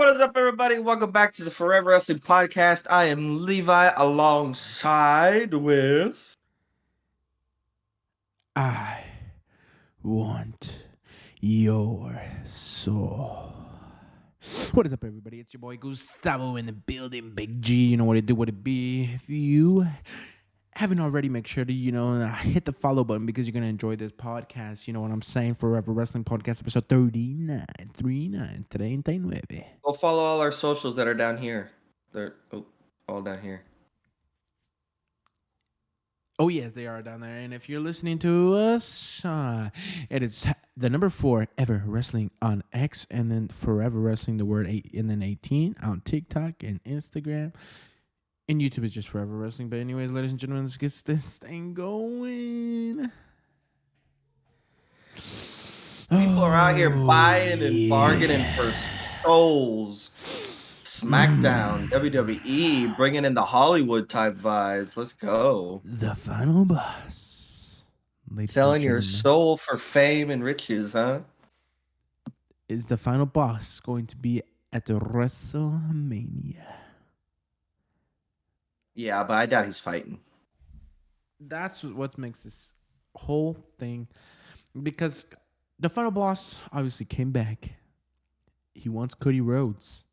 what is up, everybody? Welcome back to the Forever Wrestling Podcast. I am Levi alongside with... I want your soul. What is up, everybody? It's your boy Gustavo in the building. Big G, you know what it do, what it be. If you haven't already, make sure to, hit the follow button because you're going to enjoy this podcast. You know what I'm saying? Forever Wrestling Podcast, episode 39. 39. Go follow all our socials that are down here. They're all down here. Oh, yeah, they are down there. And if you're listening to us, it is the number 4 ever wrestling on X, and then forever wrestling, the word 8, and then 18 on TikTok and Instagram. And YouTube is just forever wrestling. But anyways, ladies and gentlemen, let's get this thing going. People are out here buying and bargaining for souls. SmackDown, WWE, bringing in the Hollywood type vibes. Let's go. The final boss. Selling your soul for fame and riches, huh? Is the final boss going to be at the WrestleMania? Yeah, but I doubt he's fighting. That's what makes this whole thing. Because the final boss obviously came back. He wants Cody Rhodes.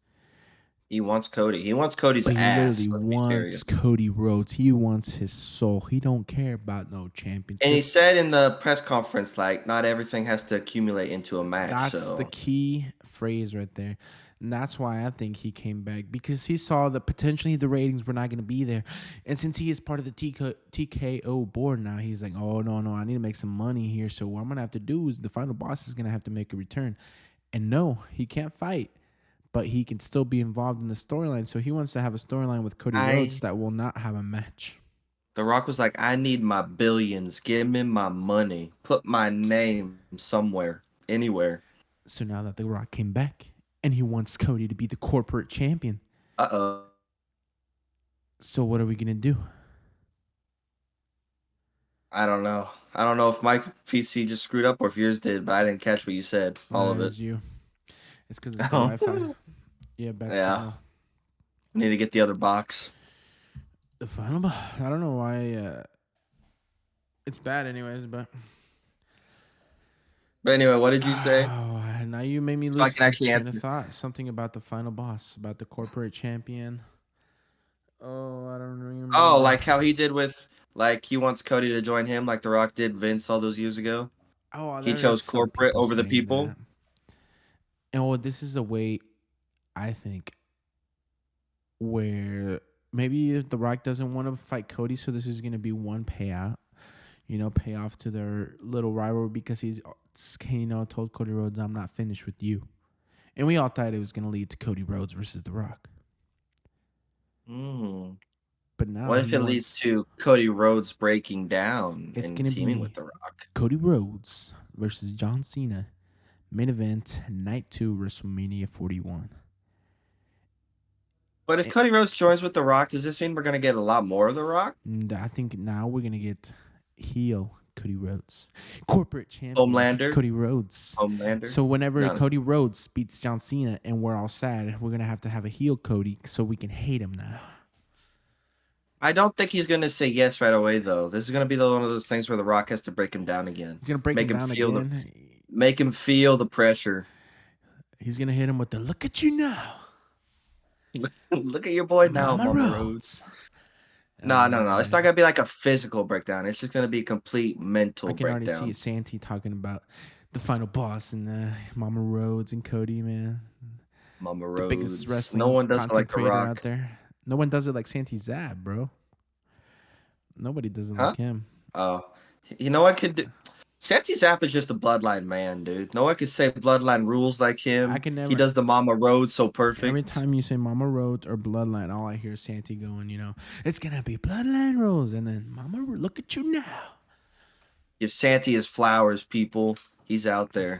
He wants Cody. He wants Cody's ass. He literally wants Cody Rhodes. He wants his soul. He don't care about no championship. And he said in the press conference, like, not everything has to accumulate into a match. That's the key phrase right there. And that's why I think he came back. Because he saw that potentially the ratings were not going to be there. And since he is part of the TKO board now, he's like, oh, no, I need to make some money here. So what I'm going to have to do is the final boss is going to have to make a return. And no, he can't fight. But he can still be involved in the storyline. So he wants to have a storyline with Cody Rhodes that will not have a match. The Rock was like, I need my billions. Give me my money. Put my name somewhere, anywhere. So now that The Rock came back and he wants Cody to be the corporate champion. Uh-oh. So what are we going to do? I don't know. I don't know if my PC just screwed up or if yours did, but I didn't catch what you said. All of it. You. It's because it's the Wi-Fi. Yeah, bad signal. I need to get the other box. The final boss. I don't know why. It's bad anyways, but anyway, what did you say? Oh, now you made me lose I can actually answer. Thought. Something about the final boss, about the corporate champion. Oh, I don't remember. Oh, like how he did with, like, he wants Cody to join him like The Rock did Vince all those years ago. Oh, he chose corporate over the people. That. And this is a way, I think, where maybe if The Rock doesn't want to fight Cody, so this is going to be one payout, payoff to their little rivalry because he's, told Cody Rhodes, I'm not finished with you. And we all thought it was going to lead to Cody Rhodes versus The Rock. But now, what if it leads to Cody Rhodes breaking down and teaming with The Rock? Cody Rhodes versus John Cena. Main event, night 2, WrestleMania 41. But if Cody Rhodes joins with The Rock, does this mean we're going to get a lot more of The Rock? I think now we're going to get heel Cody Rhodes. Corporate champion Homelander. Cody Rhodes. Homelander. So whenever Cody Rhodes beats John Cena and we're all sad, we're going to have a heel Cody so we can hate him now. I don't think he's going to say yes right away, though. This is going to be one of those things where The Rock has to break him down again. He's going to break him down again. Make him feel the pressure. He's going to hit him with the look at you now. Look at your boy now, Mama Rhodes. No. It's not going to be like a physical breakdown. It's just going to be a complete mental breakdown. I can already see Santy talking about the final boss and Mama Rhodes and Cody, man. Mama Rhodes. The biggest wrestling no one does it like The Rock out there. No one does it like Santy Zab, bro. Nobody does it like him. Oh, you know what could do? Santy Zap is just a bloodline man, dude. No one can say bloodline rules like him. He does the Mama Rhodes so perfect. Every time you say Mama Rhodes or bloodline, all I hear is Santy going, it's going to be bloodline rules. And then, Mama, look at you now. If Santy is flowers, people, he's out there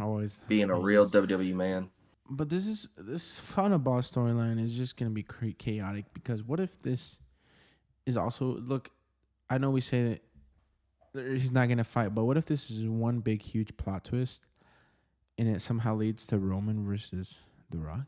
being a real WWE man. But this final boss storyline is just going to be chaotic because what if this is also, look, I know we say that he's not going to fight, but what if this is one big, huge plot twist and it somehow leads to Roman versus The Rock?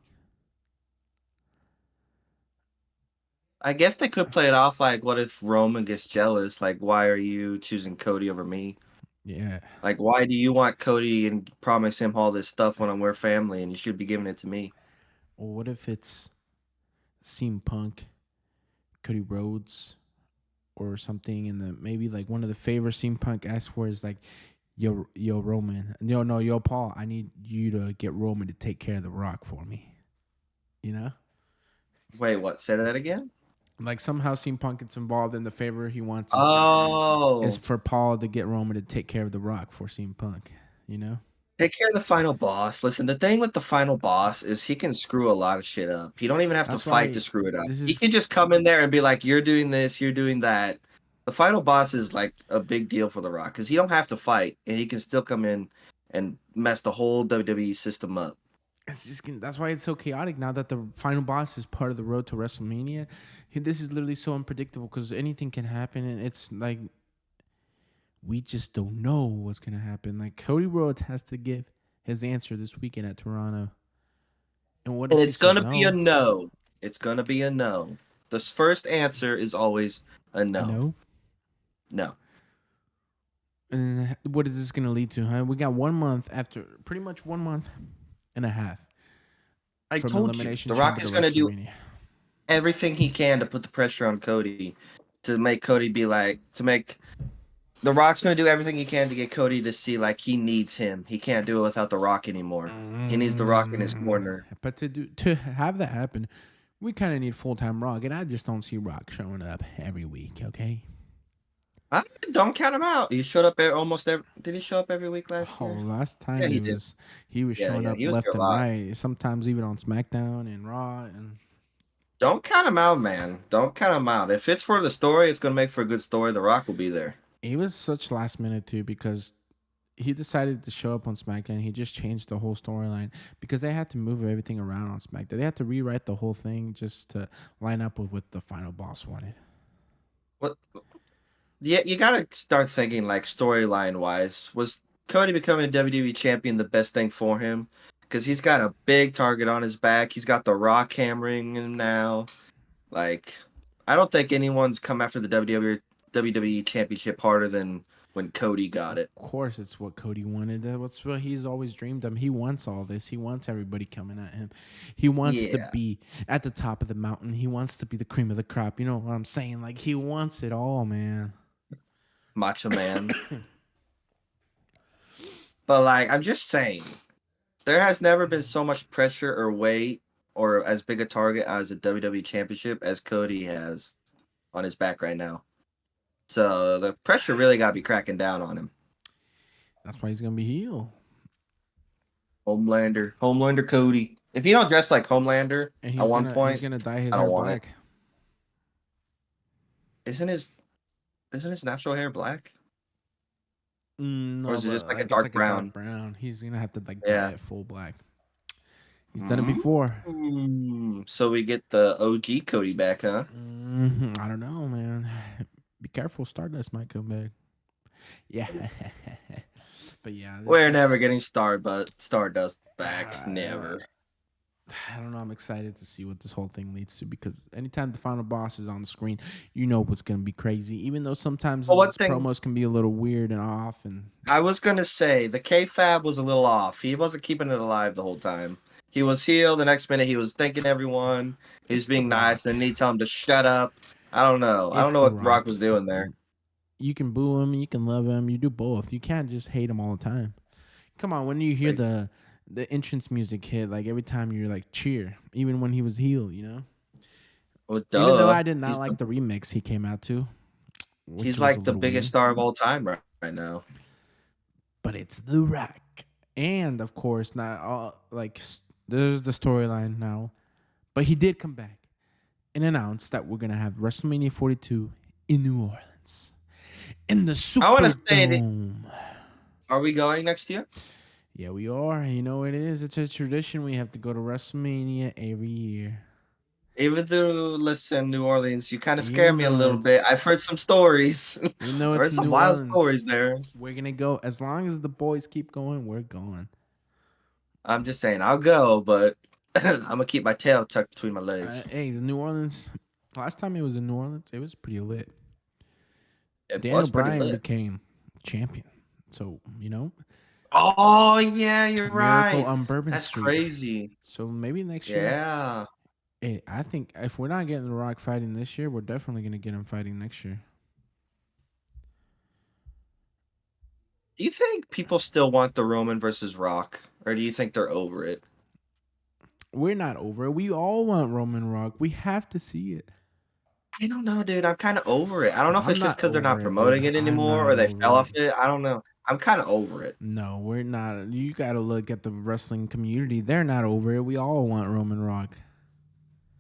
I guess they could play it off like, what if Roman gets jealous? Like, why are you choosing Cody over me? Yeah. Like, why do you want Cody and promise him all this stuff when we're family and you should be giving it to me? Or what if it's CM Punk, Cody Rhodes, or something, and the maybe like one of the favors CM Punk asks for is like, yo Roman, no yo Paul, I need you to get Roman to take care of the Rock for me. You know, Wait, what? Say that again? like somehow CM Punk gets involved in the favor he wants is Oh, for Paul to get Roman to take care of the Rock for CM Punk. You know, take care of the final boss. Listen, the thing with the final boss is he can screw a lot of shit up. He don't even have to that's fight to why screw it up. this He is can just come in there and be like, "You're doing this, you're doing that." The final boss is like a big deal for The Rock because he don't have to fight and he can still come in and mess the whole WWE system up. it's just that's why it's so chaotic now that the final boss is part of the road to WrestleMania. This is literally so unpredictable because anything can happen, and it's like we just don't know what's gonna happen. Like Cody Rhodes has to give his answer this weekend at Toronto, and what And if he it's says gonna be a no? no. It's gonna be a no. This first answer is always a A no. no. No. And what is this gonna lead to? Huh? We got 1 month after, pretty much 1 month and a half I from told you, Elimination The Rock Chamber to is gonna do WrestleMania. everything he can to put the pressure on Cody, to make Cody be like, to make The Rock's gonna do everything he can to get Cody to see like he needs him. He can't do it without The Rock anymore. He needs The Rock in his corner. But to have that happen, we kind of need full time Rock, and I just don't see Rock showing up every week. Okay. I don't count him out. He showed up almost every. Did he show up every week last Oh, year? last Yeah, time he it did. was he was Yeah, showing yeah, up he was left here a and lot. right. Sometimes even on SmackDown and Raw, and Don't count him out, man. Don't count him out. If it's for the story, it's gonna make for a good story. The Rock will be there. it was such last minute too because he decided to show up on SmackDown. He just changed the whole storyline because they had to move everything around on SmackDown. They had to rewrite the whole thing just to line up with what the final boss wanted. What? Yeah, you gotta start thinking like storyline wise. Was Cody becoming a WWE champion the best thing for him? Because he's got a big target on his back. He's got The Rock hammering him now. Like, I don't think anyone's come after the WWE championship harder than when Cody got Of it. course, it's what Cody wanted. That's what he's always dreamed of. He wants all this. He wants everybody coming at him. He wants to Yeah, be at the top of the mountain. He wants to be the cream of the crop. You know what I'm saying? Like he wants it all, man. Macho Man. But like, I'm just saying, there has never been so much pressure or weight or as big a target as a WWE championship as Cody has on his back right now. So the pressure really got to be cracking down on him. That's why he's gonna be heel, Homelander Cody. If you don't dress like Homelander and at one he's point, gonna dye his I hair don't want it. black. Isn't his natural hair black, or No, is it just but like a like it's dark like a dark brown? brown. He's gonna have to like dye Yeah. it full black. He's done it before. So we get the OG Cody back, huh? I don't know, man. Be careful, Stardust might come back. Yeah, but yeah, this We're never is. getting Stardust back. Uh, Never. I don't know. I'm excited to see what this whole thing leads to because anytime the final boss is on the screen, you know what's gonna be crazy. Even though sometimes Well, one his thing promos can be a little weird and off, and I was gonna say, the K-Fab was a little off. He wasn't keeping it alive the whole time. He was healed. The next minute, he was thanking everyone. He was it's The being nice. Rock. And then he tell him to shut up. I don't know. I don't It's know The what Rock Rock. was doing there. You can boo him, you can love him, you do both. You can't just hate him all the time. Come on, when you hear Like, the entrance music hit, like every time you're like cheer, even when he was healed, you know. well, Even though duh. I did not like the remix he came out to, which He's was a like the little biggest weird. star of all time right now. But it's The Rock, and of course, not all there's the storyline now. But he did come back and announce that we're gonna have WrestleMania 42 in New Orleans, in the I want to say that. Superdome. Are we going next year? Yeah, we are. You know it is. It's a tradition. We have to go to WrestleMania every year. Even though, listen, New Orleans, you kind of scare Even me a though little bit. it's I've heard some stories. even though I've it's heard some New wild Orleans, stories there. we're gonna go. As long as the boys keep going, we're going. I'm just saying, I'll go, but I'm gonna keep my tail tucked between my legs. Hey, the New Orleans. Last time it was in New Orleans, it was pretty lit. It Daniel was pretty Bryan lit. became champion. So, Oh yeah, you're Miracle right. on Bourbon That's Street. crazy. So maybe next year, Yeah. I think if we're not getting The Rock fighting this year, we're definitely going to get him fighting next year. Do you think people still want the Roman versus Rock, or do you think they're over it? We're not over it. We all want Roman Rock. We have to see it. I don't know, dude. I'm kind of over it. I don't know if I'm it's just not because they're not over it, dude. promoting it I'm anymore not or they over fell it. off it. I don't know. I'm kind of over it. No, we're not. You got to look at the wrestling community. They're not over it. We all want Roman Rock.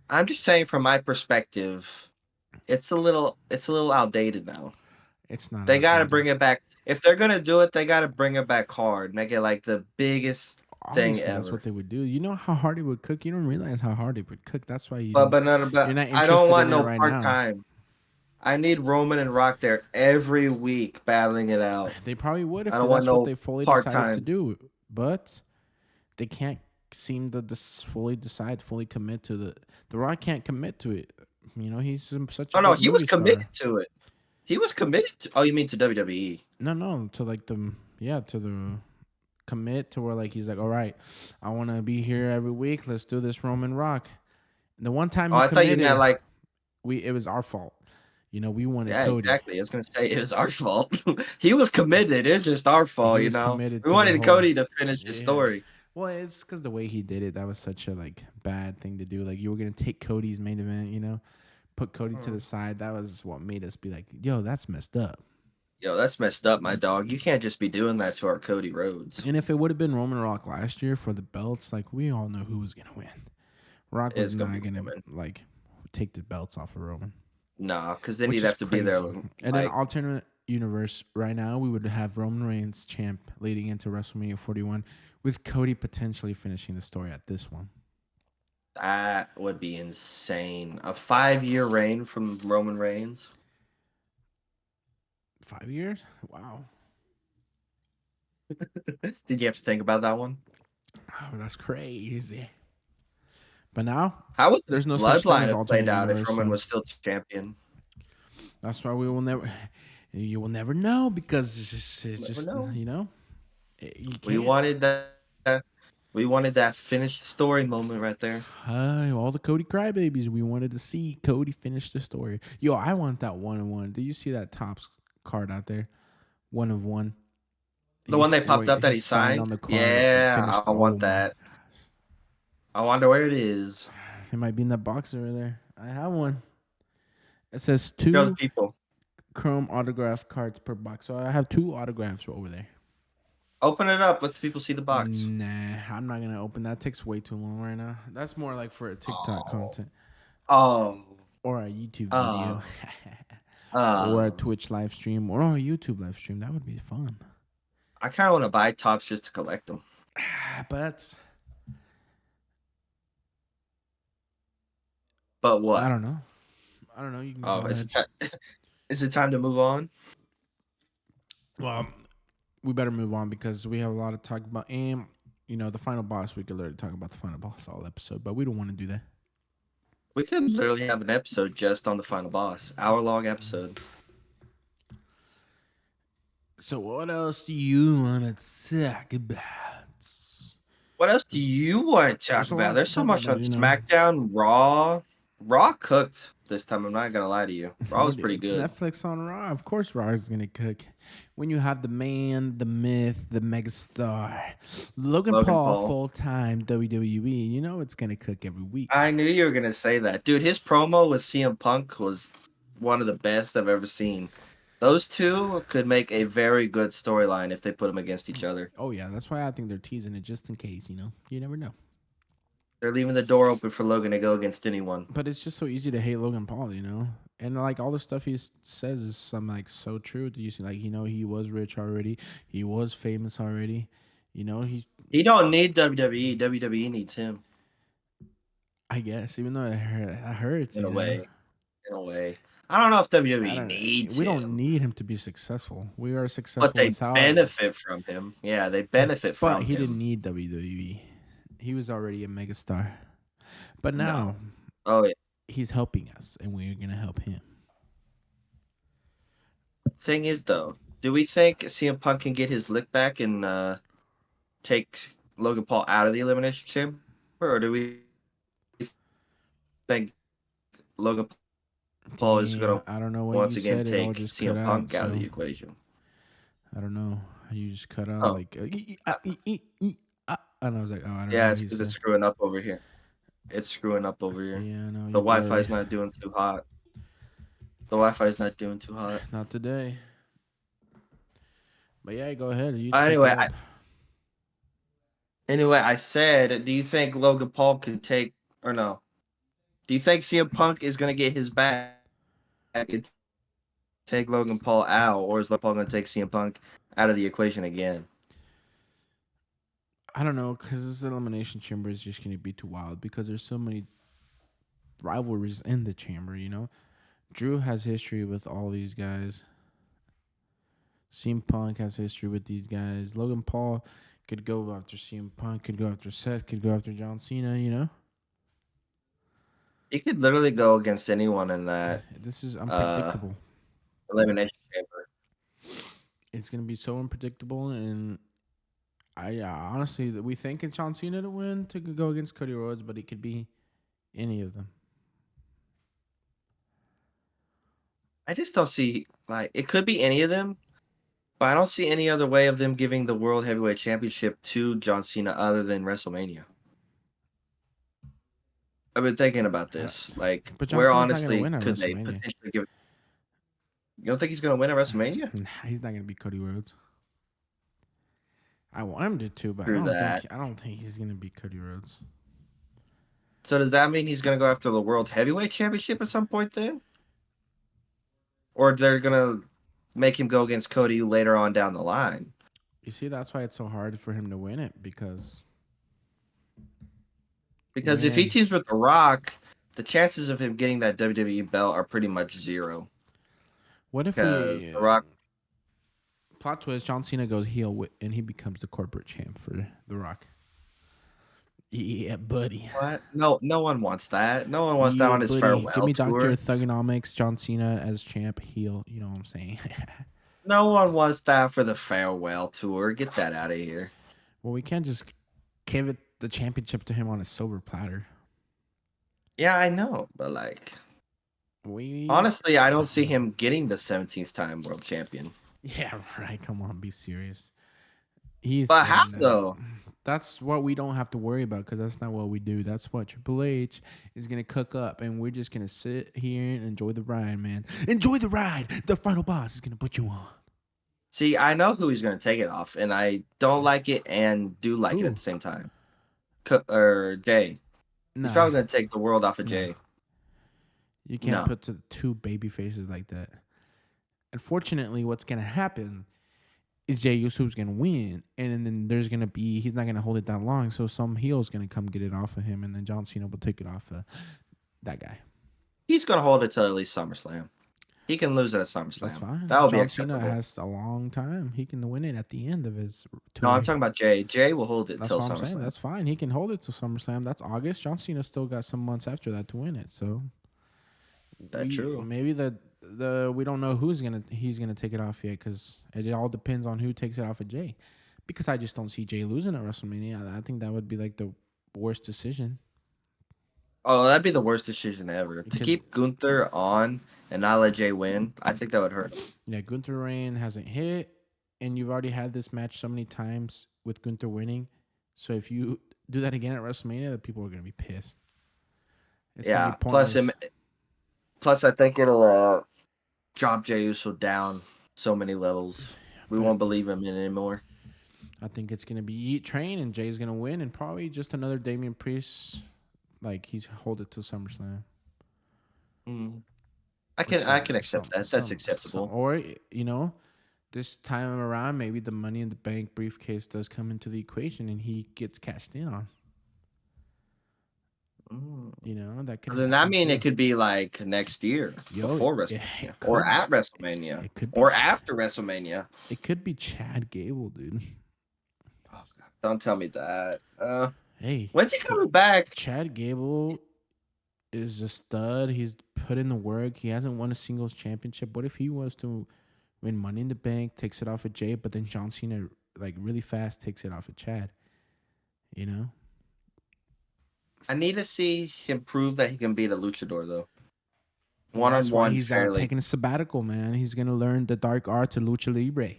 I'm just saying, from my perspective, it's a little outdated now. It's not They got to outdated. bring it back. If they're gonna do it, they got to bring it back hard. Make it like the biggest thing Obviously, that's ever. what they would do. You know how hard it would cook. You don't realize how hard it would cook. That's why But no, you're but not I don't interested want in it no right part now. time. I need Roman and Rock there every week battling it out. They probably would if I don't want that's what no they fully part decided to time. do, but they can't seem to fully commit to the Rock can't commit to it. He's such a Oh no, big he was movie committed star. to it. He was committed to. Oh, you mean to WWE? No, to like to the commit to where like he's like, all right, I want to be here every week. Let's do this Roman Rock. And the one time Oh, he I thought you meant committed, like. it was our fault. We wanted Yeah, Cody. exactly. I was gonna say it was our fault. He was committed. It's just our He fault, you was know. committed We to the wanted whole. Cody to finish his Yeah. story. Well, it's because the way he did it, that was such a like bad thing to do. Like you were gonna take Cody's main event, put Cody to the side. That was what made us be like, yo, that's messed up. Yo, that's messed up, my dog. You can't just be doing that to our Cody Rhodes. And if it would have been Roman Rock last year for the belts, like we all know who was gonna win. Rock was It's gonna be not gonna Roman. like take the belts off of Roman, Nah, because then which he'd is have to be there. crazy. And an Like, alternate universe right now, we would have Roman Reigns champ leading into WrestleMania 41, with Cody potentially finishing the story at this one. that would be insane. A 5-year reign from Roman Reigns. 5 years? Wow. Did you have to think about that one? Oh, that's crazy. But now How would the there's no such thing bloodline as have played alternate out if universe, Roman so was still champion? that's why you will never know because it's Never just know. you We can't. wanted that. We wanted that finished story moment right there. All the Cody crybabies, we wanted to see Cody finish the story. Yo, I want that 1-on-1. Do you see that Topps card out there? 1 of 1. The one they Where popped up that he he signed on signed. the card and Yeah, finished. I Oh want my that. gosh, I wonder where it is. it might be in that box over there. I have one. It says Show the 2 people. Chrome autograph cards per box. So I have 2 autographs over there. Open it up. Let the people see the box. Nah, I'm not gonna open that. It takes way too long right now. That's more like for a TikTok Oh, content oh, or a YouTube video oh, or a oh. Twitch live stream or a YouTube live stream. That would be fun. I kind of want to buy tops just to collect them. But But I what? don't know. I don't know. You can go Oh, is ahead. it is it time to move on? Well, we better move on because we have a lot to talk about. And the final boss. We could literally talk about the final boss all episode, but we don't want to do that. We could literally have an episode just on the final boss. Hour-long episode. So what else do you want to talk about? What else do you want to talk There's a about? lot There's to so talk much about. on SmackDown, Raw. Raw cooked this time. I'm not gonna lie to you. Raw was pretty It's good. Netflix on Raw. Of course, Raw is gonna cook. When you have the man, the myth, the megastar, Logan Logan Paul, Paul. full time WWE, it's gonna cook every week. I knew you were gonna say that, dude. His promo with CM Punk was one of the best I've ever seen. Those two could make a very good storyline if they put them against each other. Oh yeah, that's why I think they're teasing it just in case. You never know. They're leaving the door open for Logan to go against anyone. But it's just so easy to hate Logan Paul, and like all the stuff he says is some like so true. Do you see? Like he was rich already, he was famous already. He's He don't need WWE. WWE needs him I guess even though it hurts, in a way. In a way, I don't know if I WWE don't. needs We don't him, need him to be successful. We are but successful they without. benefit from him. Yeah, they benefit But from he didn't him. need WWE. He was already a megastar. But No. now, Oh yeah. he's helping us, and we're gonna help him. Thing is, though, do we think CM Punk can get his lick back and take Logan Paul out of the Elimination Chamber, or do we think Logan Paul is going Damn, to I don't know what once you again said. It all take just cut CM out. Punk out of So the equation? I don't know. You just cut out Oh, like, uh, and I was like, oh, I don't know yeah, what it's he because it's said. screwing up over here. It's screwing up over here. Yeah, I know The you're Wi-Fi blurry. is not doing too hot. The Wi-Fi is not doing too hot. Not today. But yeah, go ahead. You pick it Anyway, up. I said, do you think Logan Paul can take or no? Do you think CM Punk is going to get his back and take Logan Paul out, or is Logan Paul going to take CM Punk out of the equation again? I don't know, because this elimination chamber is just gonna be too wild because there's so many rivalries in the chamber. Drew has history with all these guys. CM Punk has history with these guys. Logan Paul could go after CM Punk, could go after Seth, could go after John Cena. He could literally go against anyone in that This is uh, unpredictable. elimination chamber. It's gonna be so unpredictable, and honestly, we think it's John Cena to win to go against Cody Rhodes, but it could be any of them. I just don't see like it could be any of them, but I don't see any other way of them giving the World Heavyweight Championship to John Cena other than WrestleMania. I've been thinking about Uh, this. Like, but John where Cena's not gonna honestly win at could they WrestleMania. potentially give? You don't think he's going to win at WrestleMania? Nah, he's not gonna beat Cody Rhodes. I want him to too, but I Through don't think that. I don't think he's gonna beat Cody Rhodes. So does that mean he's going to go after the World Heavyweight Championship at some point then? Or they're going to make him go against Cody later on down the line? You see, that's why it's so hard for him to win it because Because if he when teams with The Rock, the chances of him getting that WWE belt are pretty much zero. what if Because we The Rock, plot twist? John Cena goes heel and he becomes the corporate champ for The Rock. Yeah, buddy. what? No, no one wants that. No one wants that Yeah, on his buddy. Give farewell me Dr. tour. Thugonomics, John Cena as champ, heel. You know what I'm saying? No one wants that for the farewell tour. Get that out of here. Well, we can't just give it the championship to him on a silver platter. Yeah, I know, but like, We, honestly, I don't see him getting the 17th time world champion. yeah, right. Come on, be serious. He's But how getting that. though? That's what we don't have to worry about because that's not what we do. That's what Triple H is gonna cook up, and we're just gonna sit here and enjoy the ride, man. Enjoy the ride. The final boss is gonna put you on. See, I know who he's going to take it off, and I don't like it and do like it at Who? the same time. Or Jay. He's Nah, probably going to take the world off of no. Jay. You can't No. put two baby faces like that. Unfortunately, what's gonna happen is Jey Uso's gonna win, and then there's gonna be he's not gonna hold it that long, so some heel's gonna come get it off of him, and then John Cena will take it off of that guy. He's going to hold it till at least SummerSlam. He can lose it at That's SummerSlam. fine. That will be John Cena acceptable. has a long time. He can win it at the end of his No, I'm tour. talking about Jay. Jay will hold it That's till what I'm saying. SummerSlam. That's fine. He can hold it to SummerSlam. That's August. John Cena still got some months after that to win it. So That's we true. maybe we don't know he's gonna take it off yet because it all depends on who takes it off of Jay. Because I just don't see Jay losing at WrestleMania. I think that would be like the worst decision. Oh, that'd be the worst decision ever. To Because keep Gunther on and not let Jay win, I think that would hurt him. yeah, Gunther Reign hasn't hit, and you've already had this match so many times with Gunther winning. So if you do that again at WrestleMania, the people are gonna be pissed. It's gonna be Yeah. pointless. Plus, I think it'll drop Jey Uso down so many levels. We But won't believe him in anymore. I think it's gonna be Eat Train, and Jay's gonna win, and probably just another Damian Priest. Like he's hold it to SummerSlam. Mm. Or I can accept that. That's acceptable. or this time around, maybe the Money in the Bank briefcase does come into the equation, and he gets cashed in on. Mm. That could Then I happen mean it too. could be like next year, Yo, before it WrestleMania, or could at WrestleMania, it could be or after WrestleMania. it could be Chad Gable, dude. Oh, God. Don't tell me that. Hey, When's he coming back? Chad Gable is a stud. He's put in the work. He hasn't won a singles championship. What if he was to win Money in the Bank, takes it off of Jay, but then John Cena like really fast takes it off of Chad? You know, I need to see him prove that he can beat a luchador though. One on that's why one he's out fairly. taking a sabbatical, man. He's gonna learn the dark arts of lucha libre.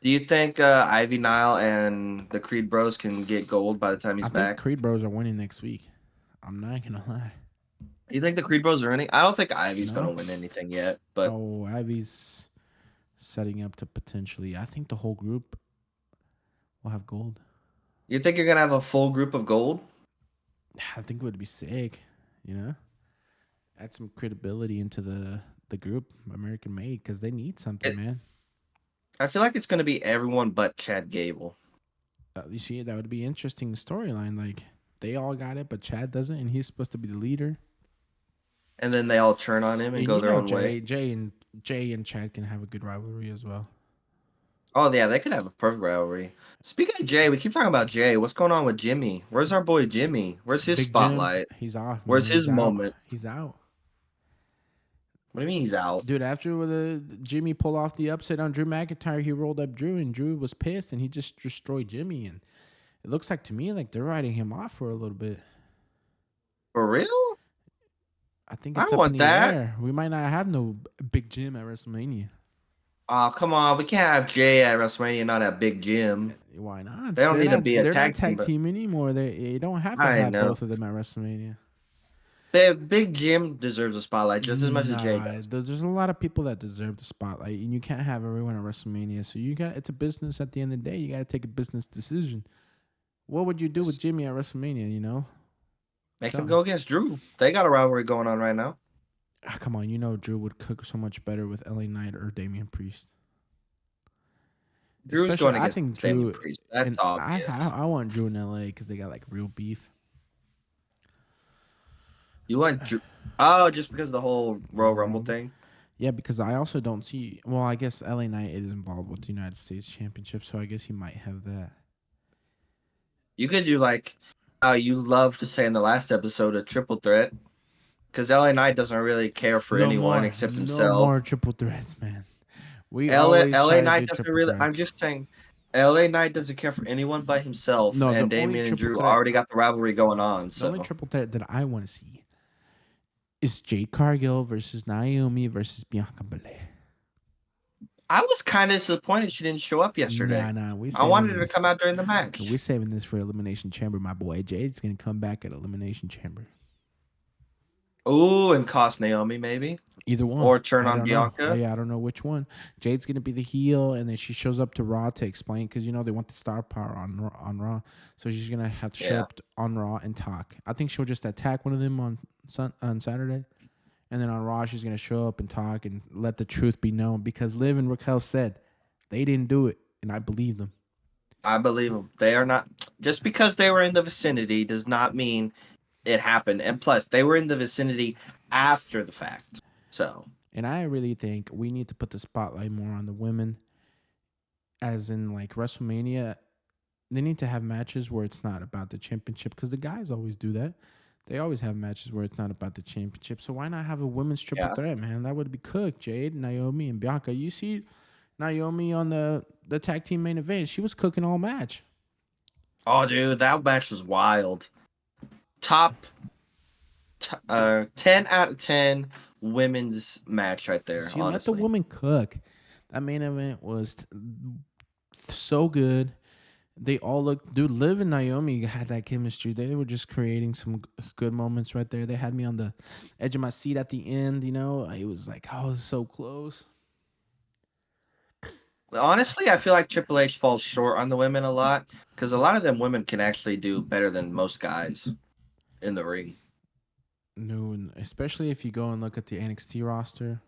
Do you think Ivy Nile and the Creed Bros can get gold by the time I he's think back? Creed Bros are winning next week. I'm not gonna lie. You think the Creed Bros are winning? I don't think Ivy's No. gonna win anything yet, but Oh, Ivy's setting up to potentially. I think the whole group will have gold. you think you're gonna have a full group of gold? I think it would be sick. You know, add some credibility into the group, American made, because they need something, It, man. I feel like it's gonna be everyone but Chad Gable. You see, that would be interesting storyline. Like they all got it, but Chad doesn't, and he's supposed to be the leader. And then they all turn on him and And go you their know, own way. Jay and Chad can have a good rivalry as well. Oh yeah, they could have a perfect rivalry. Speaking of Jay, we keep talking about Jay. What's going on with Jimmy? Where's our boy Jimmy? Where's his Big Jim, spotlight? he's off, Where's man. his He's out. moment? He's out. What do you mean he's out? Dude, after the Jimmy pulled off the upset on Drew McIntyre, he rolled up Drew, and Drew was pissed, and he just destroyed Jimmy. And it looks like to me like they're writing him off for a little bit. For real? I think I it's up in want the that. air. We might not have no Big Jim at WrestleMania. Oh come on, we can't have Jay at WrestleMania, not at Big Jim. Why not? They don't need to be a They're not tag team, tag but team anymore. They don't have to I have know. both of them at WrestleMania. Big Jim deserves a spotlight just as much as Jay Nah, does. there's a lot of people that deserve the spotlight, and you can't have everyone at WrestleMania. So it's a business at the end of the day. You got to take a business decision. What would you do with Jimmy at WrestleMania? You know, Make him so go against Drew. They got a rivalry going on right now. come on, you know Drew would cook so much better with LA Knight or Damian Priest. Drew's Especially, going I against think Damian Drew, Priest. That's and obvious. I want Drew in LA because they got like real beef. You want Drew? Oh, just because of the whole Royal Rumble Rumble. thing. Yeah, because I also don't see. Well, I guess LA Knight is involved with the United States Championship, so I guess he might have that. You could do like how you love to say in the last episode, a triple threat. Because LA Knight doesn't really care for anyone except No himself. more triple threats, man. We always LA try to Knight do doesn't triple really. I'm threats. just saying, LA Knight doesn't care for anyone but himself. No, And Damian and Drew already got the rivalry going on. the only So triple threat that I want to see is Jade Cargill versus Naomi versus Bianca Belair. I was kind of disappointed she didn't show up yesterday. We I wanted her saving to come this. out during the match. We're saving this for Elimination Chamber, my boy. Jade's gonna come back at Elimination Chamber. Ooh, and cost Naomi maybe, Either one. or turn I on don't know. Bianca. Yeah, I don't know which one. Jade's gonna be the heel, and then she shows up to Raw to explain because they want the star power on Raw, so she's gonna have to show Yeah. up on Raw and talk. I think she'll just attack one of them on Saturday, and then on Raw she's gonna show up and talk and let the truth be known because Liv and Raquel said they didn't do it, and I believe them. I believe them. They are not just because they were in the vicinity does not mean it happened. And plus, they were in the vicinity after the fact. So And I really think we need to put the spotlight more on the women, as in like WrestleMania. They need to have matches where it's not about the championship because the guys always do that. They always have matches where it's not about the championship. So why not have a women's triple yeah. threat, man? That would be cooked. Jade, Naomi, and Bianca. You see Naomi on the tag team main event. She was cooking all match. Oh, dude, that match was wild. Top 10 out of 10 women's match right there, She let the honestly. woman cook. That main event was so good. They all look, dude. Liv and Naomi had that chemistry. They were just creating some good moments right there. They had me on the edge of my seat at the end. It was like, oh, it was so close. Honestly, I feel like Triple H falls short on the women a lot because a lot of them women can actually do better than most guys in the ring. No, and especially if you go and look at the NXT roster,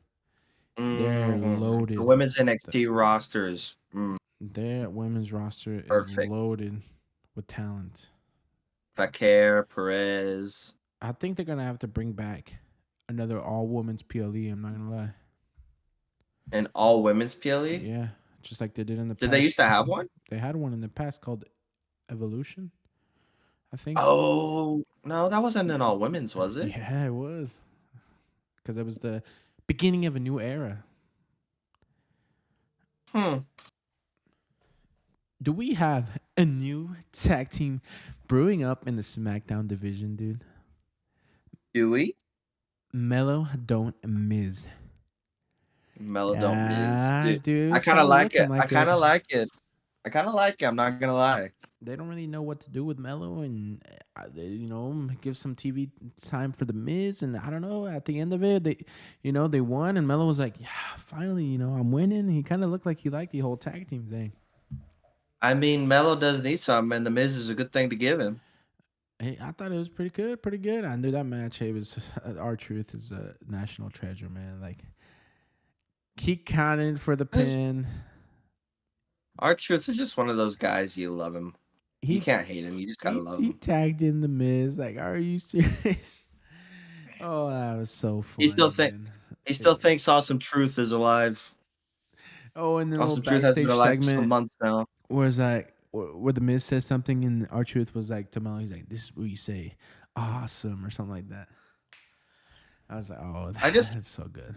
they're Mhm. loaded. The women's NXT roster is Their women's roster is perfect. loaded with talent. Vaquer, Perez, I think they're gonna have to bring back another all women's PLE. I'm not gonna lie. and all women's PLE. Yeah, just like they did in the Did past. they used to have one? They had one in the past called Evolution. I think. Oh no, that wasn't an all women's, was it? Yeah, it was because it was the beginning of a new era. Hmm. Do we have a new tag team brewing up in the SmackDown division, dude? Do we? Mellow don't Miz. Melodome is, Ah, dude. dude, I it's kind kind of of like looking it. I like kind it. of like it. I kind of like it. I'm not gonna lie. They don't really know what to do with Mello, and give some TV time for the Miz, and I don't know. At the end of it, they won, and Mello was like, "Yeah, finally, I'm winning." He kind of looked like he liked the whole tag team thing. I mean, Melo does need something, and the Miz is a good thing to give him. Hey, I thought it was pretty good, pretty good. I knew that match. It was our truth is a national treasure, man. Like keep counting for the pin. R-Truth is just one of those guys you love him. You He can't hate him. You just gotta love he him. tagged in the Miz. Like, are you serious? Oh, that was so He still funny, think man. he It still was. thinks Awesome Truth is alive. Oh, and the little Awesome Truth has been backstage alive for some segment months now. was like where the Miz says something and our truth was like to Mel, he's like, "This is what you say, awesome" or something like that. I was like, "Oh, I just that's so good."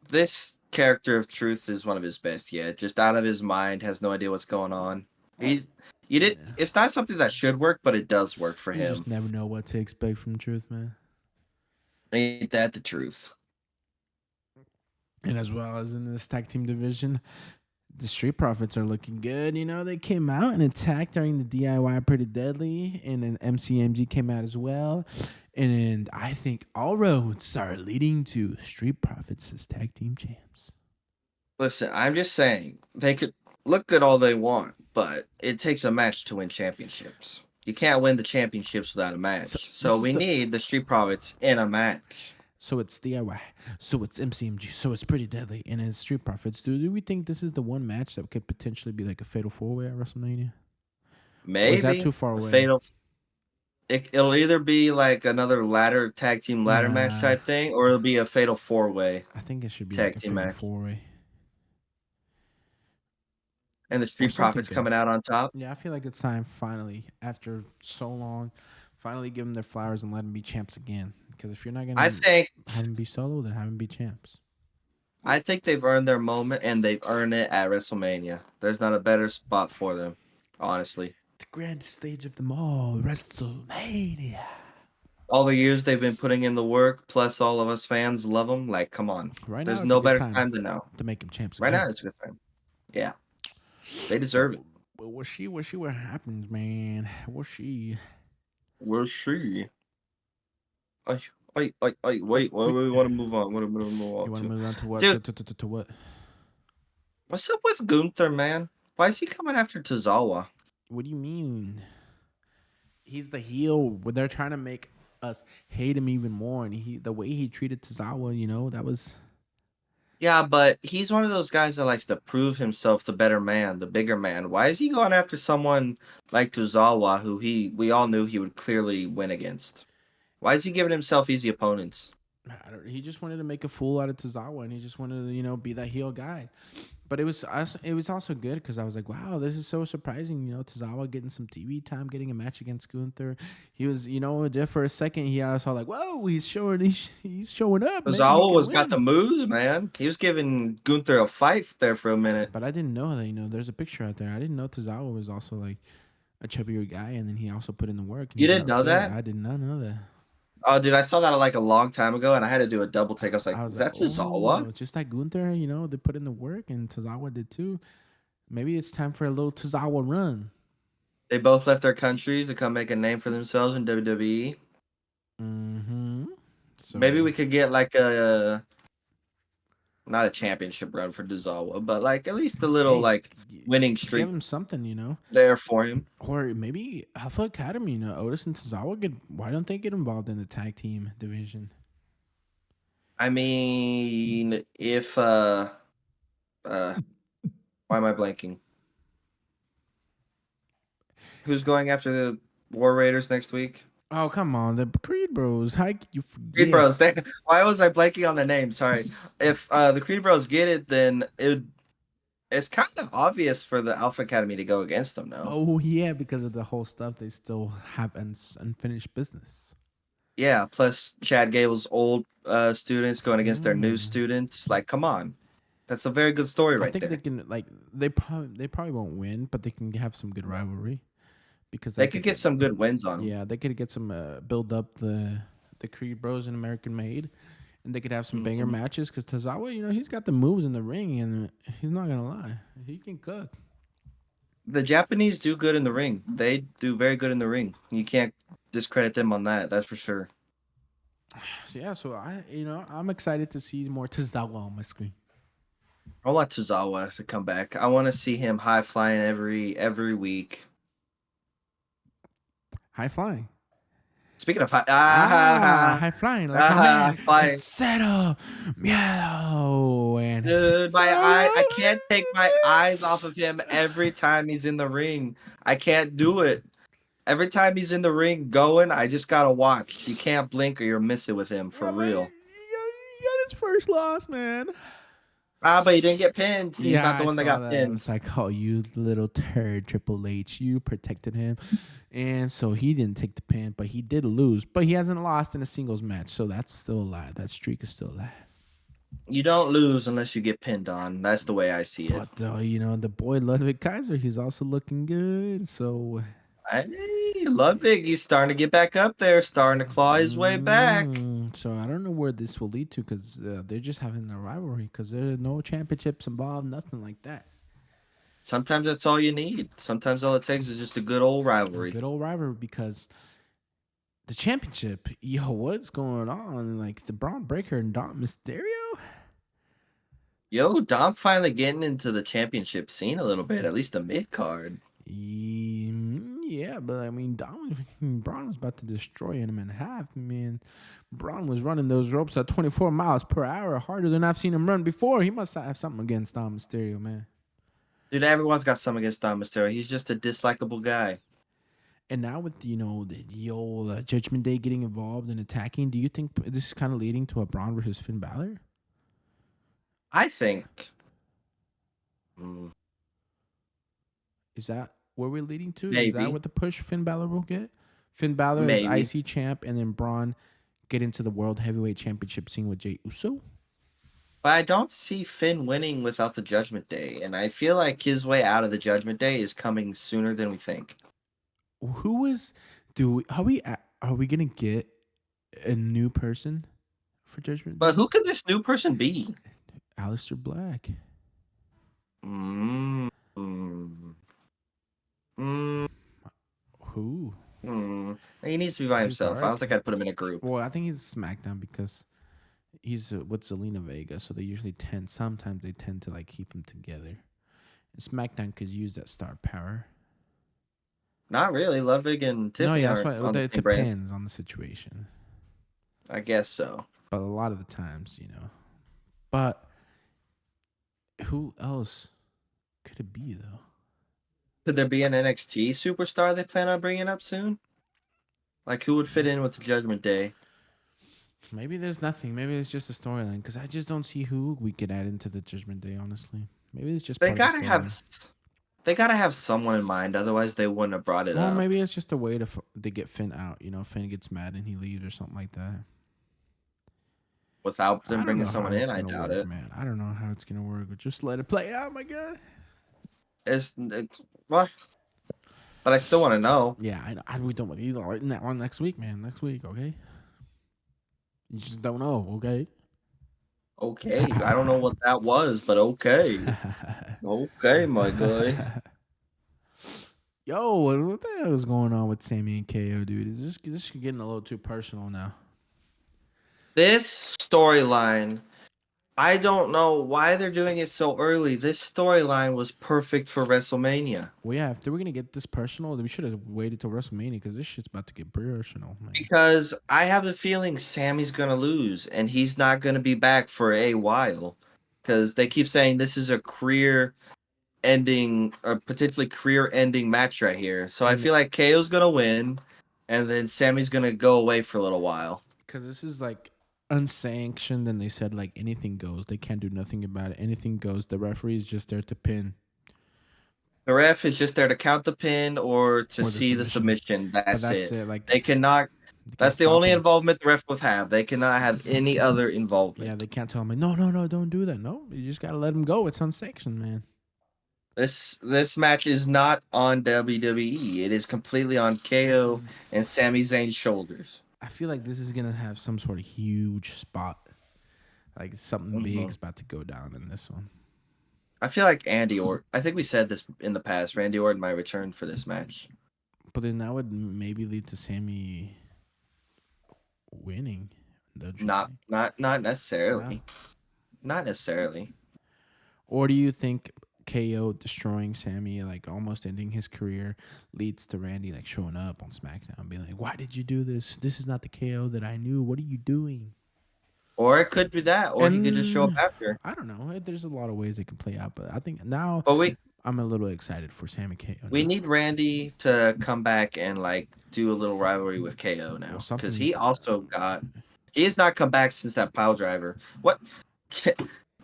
this character of Truth is one of his best yet. Just out of his mind, has no idea what's going on. He's you did. Yeah. It's not something that should work, but it does work for You him. just never know what to expect from Truth, man. Ain't that the truth? And as well as in this tag team division, the Street Profits are looking good. They came out and attacked during the DIY Pretty Deadly, and then MCMG came out as well. And I think all roads are leading to Street Profits as tag team champs. Listen, I'm just saying they could look good all they want, but it takes a match to win championships. You can't win the championships without a So match. So this is we the need the Street Profits in a match. so it's DIY, so it's MCMG, so it's Pretty Deadly, and it's Street Profits. Do we think this is the one match that could potentially be like a fatal 4-way at WrestleMania, or is that Maybe too far a away? fatal. It'll either be like another ladder tag team ladder match Nah, type thing, or it'll be a fatal 4-way I think it should be like tag a team fatal match, 4-way and the or Street something Profits good. coming out on top. Yeah, I feel like it's time finally, after so long, finally give them their flowers and let them be champs again. Because if you're not I gonna think have them be solo, then have them be champs. I think they've earned their moment, and they've earned it at WrestleMania. There's not a better spot for them, honestly. The grandest stage of them all, WrestleMania. All the years they've been putting in the work, plus all of us fans love them. Like, come on, Right now, there's it's a no good better time time than now. to make them champs Right now, again. it's a good time. Yeah, they But deserve it. we'll see what happens, man. We'll see. We'll see. I, Wait, wait. What wait. do we want to move on? What do we move You on want to to? move on to what? Dude, To what? what's up with Gunther, man? Why is he coming after Tozawa? What do you mean? He's the heel. When they're trying to make us hate him even more, and the way he treated Tozawa, that was. Yeah, but he's one of those guys that likes to prove himself the better man, the bigger man. Why is he going after someone like Tozawa, who we all knew he would clearly win against? Why is he giving himself easy opponents? He just wanted to make a fool out of Tozawa, and he just wanted to, be that heel guy. But it was also good because I was like, wow, this is so surprising. Tozawa getting some TV time, getting a match against Gunther. He was, just for a second, he had us all like, whoa, he's showing up. Maybe he Tozawa can was got the win. moves, man. He was giving Gunther a fight there for a minute. But I didn't know that. There's a picture out there. I didn't know Tozawa was also like a chubbier guy, and then he also put in the work and You he didn't got know fit. that? I did not know that. Oh, dude, I saw that like a long time ago, and I had to do a double take. I was like, I was "Is like, that Tozawa?" oh, just like Gunther, they put in the work, and Tozawa did too. Maybe it's time for a little Tozawa run. They both left their countries to come make a name for themselves in WWE. Mm-hmm. Maybe So, we could get like a not a championship run for Tozawa, but like at least a little hey, like winning give streak him something. there for him. Or maybe Alpha Academy, Otis and Tozawa why don't they get involved in the tag team division? I mean, if uh why am I blanking? Who's going after the War Raiders next week? Oh, come on. The Creed Bros. How could you Creed Bros. forget? Why was I blanking on the name? Sorry. If the Creed Bros get it, then it would It's kind of obvious for the Alpha Academy to go against him now. Oh yeah, because of the whole stuff they still have unfinished business. Yeah, plus Chad Gable's old students going against their new Mm. students. Like, come on. That's a very good story I right think they there. can like they probably won't win, but they can have some good rivalry because I They could think get some good wins on him. yeah they could get some build up the Creed Bros and American Made, and they could have some banger Hmm. matches because Tozawa, he's got the moves in the ring, and he's not gonna lie, he can cook. The Japanese do good in the ring. They do very good in the ring. You can't discredit them on that. That's for sure. So, yeah, so I'm excited to see more Tozawa on my screen. I want Tozawa to come back. I want to see him high flying every week. High flying. Speaking of High flying like a man. flying. It's Zero, meow, and Dude, Zero. I can't take my eyes off of him every time he's in the ring. I can't do it. Every time he's in the ring going, I just gotta watch. You can't blink or you're missing with him for Yeah, but real. he got his first loss, man. But he didn't get pinned. He's Yeah, not the I one that saw got that. I pinned. was like, oh, you little turd, Triple H. You protected him. And so he didn't take the pin, but he did lose. But he hasn't lost in a singles match. So that's still alive. That streak is still alive. You don't lose unless you get pinned on. That's the way I see it. But, the boy Ludwig Kaiser, he's also looking good. So, Ludwig, he's starting to get back up there, starting to claw his way back. so I don't know where this will lead to because they're just having a rivalry because there are no championships involved, nothing like that. Sometimes that's all you need. Sometimes all it takes is just a good old rivalry. Good old rivalry because the championship, yo, what's going on? Like the Braun Breaker and Dom Mysterio? Yo, Dom finally getting into the championship scene a little bit, at least the mid card. Yeah, but I mean, Braun was about to destroy him in half. I mean, Braun was running those ropes at 24 miles per hour, harder than I've seen him run before. He must have something against Dom Mysterio, man. Dude, everyone's got something against Dom Mysterio. He's just a dislikable guy. And now with the old Judgment Day getting involved and attacking, do you think this is kind of leading to a Braun versus Finn Balor? I think. mm, Is that where we're leading to? Is that Maybe. what the push Finn Balor will get? Finn Balor is Maybe. IC champ, and then Braun get into the World Heavyweight Championship scene with Jey Uso. But I don't see Finn winning without the Judgment Day. And I feel like his way out of the Judgment Day is coming sooner than we think. Who is are we gonna get a new person for Judgment But Day? who could this new person be? Aleister Black. Mm, mm, mm, Who? He needs to be by He's himself. I don't dark. think I'd put him in a group. Well, I think he's SmackDown because he's with Zelina Vega, so they usually sometimes they tend to like keep them together. And SmackDown could use that star power. Not really. Ludwig and No, Tiffany yeah, that's aren't why on the it same brand. depends on the situation. I guess so. But a lot of the times, But who else could it be though? Could there be an NXT superstar they plan on bringing up soon? Like, who would fit in with the Judgment Day? Maybe there's nothing. Maybe it's just a storyline because I just don't see who we could add into the Judgment Day. Honestly, maybe it's just They part of the gotta have, storyline. they gotta have someone in mind. Otherwise, they wouldn't have brought it Well, up maybe it's just a way to get Finn out. Finn gets mad and he leaves or something like that. without them I don't bringing know how someone in. it's I gonna doubt work, it. man. I don't know how it's gonna work. But just let it play out, my guy. It's what? But I still want to know. Yeah, we don't want either in that one next week, man. Next week, okay? You just don't know, okay? Okay, I don't know what that was, but okay, okay, my guy. Yo, what the hell is going on with Sammy and KO, dude? This getting a little too personal now? This storyline, I don't know why they're doing it so early. This storyline was perfect for WrestleMania. Well, yeah, if they were gonna get this personal, then we should have waited till WrestleMania because this shit's about to get personal, man. Because I have a feeling Sammy's gonna lose, and he's not gonna be back for a while. Because they keep saying this is a career-ending or potentially career-ending match right here. So I And feel like KO's gonna win, and then Sammy's gonna go away for a little while. because this is like unsanctioned, and they said like anything goes. They can't do nothing about it. Anything goes. The referee is just there to pin The ref is just there to count the pin or to or the see the submission. submission. But That's that's it. it. Like They cannot. they can't That's the stop only them. involvement the ref will have. They cannot have any other Yeah, involvement. they can't tell me no, no, no, don't do that. No, you just gotta let them go. It's unsanctioned, man. This match is not on WWE. It is completely on This KO is. and Sami Zayn's shoulders. I feel like this is gonna have some sort of huge spot. Like something big hmm is about to go down in this one. I feel like Andy Orton. I think we said this in the past. Randy Orton might return for this match. But then that would maybe lead to Sammy winning, don't you Not think? not not No. necessarily. Not necessarily. Or do you think KO destroying Sammy, like almost ending his career, leads to Randy like showing up on SmackDown and being like, "Why did you do this? This is not the KO that I knew. What are you doing?" Or it could be that, or he could just show up And after. I don't know. There's a lot of ways it can play out, but I think now But I'm a little excited for Sammy KO we now. need Randy to come back and like do a little rivalry with KO Well, now something because needs he to. also got he has not come back since that pile driver. What